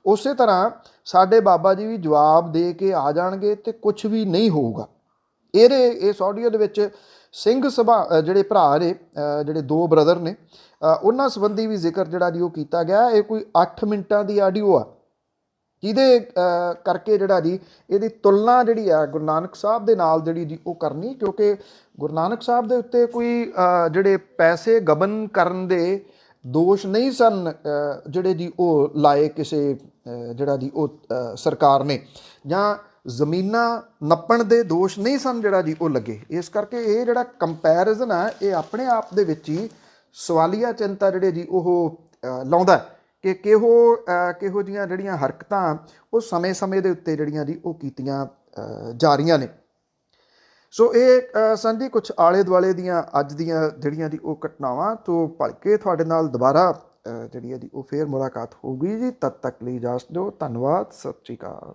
ਉਸੇ ਤਰ੍ਹਾਂ ਸਾਡੇ ਬਾਬਾ ਜੀ ਵੀ ਜਵਾਬ ਦੇ ਕੇ ਆ ਜਾਣਗੇ ਤੇ ਕੁਝ ਵੀ ਨਹੀਂ ਹੋਊਗਾ। ਇਸ ਆਡੀਓ ਦੇ ਵਿੱਚ ਸਿੰਘ ਸਭਾ ਜਿਹੜੇ ਭਰਾ ਨੇ, ਜਿਹੜੇ ਦੋ ਬ੍ਰਦਰ ਨੇ, ਉਹਨਾਂ ਸੰਬੰਧੀ ਵੀ ਜ਼ਿਕਰ ਜਿਹੜਾ ਜੀ ਉਹ ਕੀਤਾ ਗਿਆ। ਇਹ ਕੋਈ 8 ਮਿੰਟਾਂ ਦੀ ਆਡੀਓ ਆ, ਜਿਹਦੇ ਕਰਕੇ ਜਿਹੜਾ ਜੀ ਇਹਦੀ ਤੁਲਨਾ ਜਿਹੜੀ ਆ ਗੁਰੂ ਨਾਨਕ ਸਾਹਿਬ ਦੇ ਨਾਲ ਜਿਹੜੀ ਜੀ ਉਹ ਕਰਨੀ, ਕਿਉਂਕਿ ਗੁਰੂ ਨਾਨਕ ਸਾਹਿਬ ਦੇ ਉੱਤੇ ਕੋਈ ਜਿਹੜੇ ਪੈਸੇ ਗਬਨ ਕਰਨ ਦੇ ਦੋਸ਼ ਨਹੀਂ ਸਨ ਜਿਹੜੇ ਜੀ ਉਹ ਲਾਏ ਕਿਸੇ ਜਿਹੜਾ ਜੀ ਉਹ ਸਰਕਾਰ ਨੇ, ਜਾਂ ਜ਼ਮੀਨਾਂ ਨੱਪਣ ਦੇ ਦੋਸ਼ ਨਹੀਂ ਸਨ ਜਿਹੜਾ ਜੀ ਉਹ ਲੱਗੇ। ਇਸ ਕਰਕੇ ਇਹ ਜਿਹੜਾ ਕੰਪੈਰੀਜ਼ਨ ਹੈ ਇਹ ਆਪਣੇ ਆਪ ਦੇ ਵਿੱਚ ਹੀ ਸਵਾਲੀਆ ਚਿੰਤਾ ਜਿਹੜੇ ਜੀ ਉਹ ਲਾਉਂਦਾ ਕਿ ਕਿਹੋ ਜਿਹੀਆਂ ਜਿਹੜੀਆਂ ਹਰਕਤਾਂ ਉਹ ਸਮੇਂ ਦੇ ਉੱਤੇ ਜਿਹੜੀਆਂ ਜੀ ਉਹ ਕੀਤੀਆਂ ਜਾ ਰਹੀਆਂ ਨੇ। ਸੋ ਇਹ ਸੰਜੀ ਕੁਛ ਆਲੇ ਦੁਆਲੇ ਦੀਆਂ ਅੱਜ ਦੀਆਂ ਜਿਹੜੀਆਂ ਜੀ ਉਹ ਘਟਨਾਵਾਂ ਤੋਂ ਭਲਕੇ ਤੁਹਾਡੇ ਨਾਲ ਦੁਬਾਰਾ ਜਿਹੜੀ ਹੈ ਜੀ ਉਹ ਫੇਰ ਮੁਲਾਕਾਤ ਹੋਊਗੀ ਜੀ। ਤਦ ਤੱਕ ਲਈ ਇਜਾਜ਼ਤ ਦਿਓ। ਧੰਨਵਾਦ। ਸਤਿ ਸ਼੍ਰੀ ਅਕਾਲ।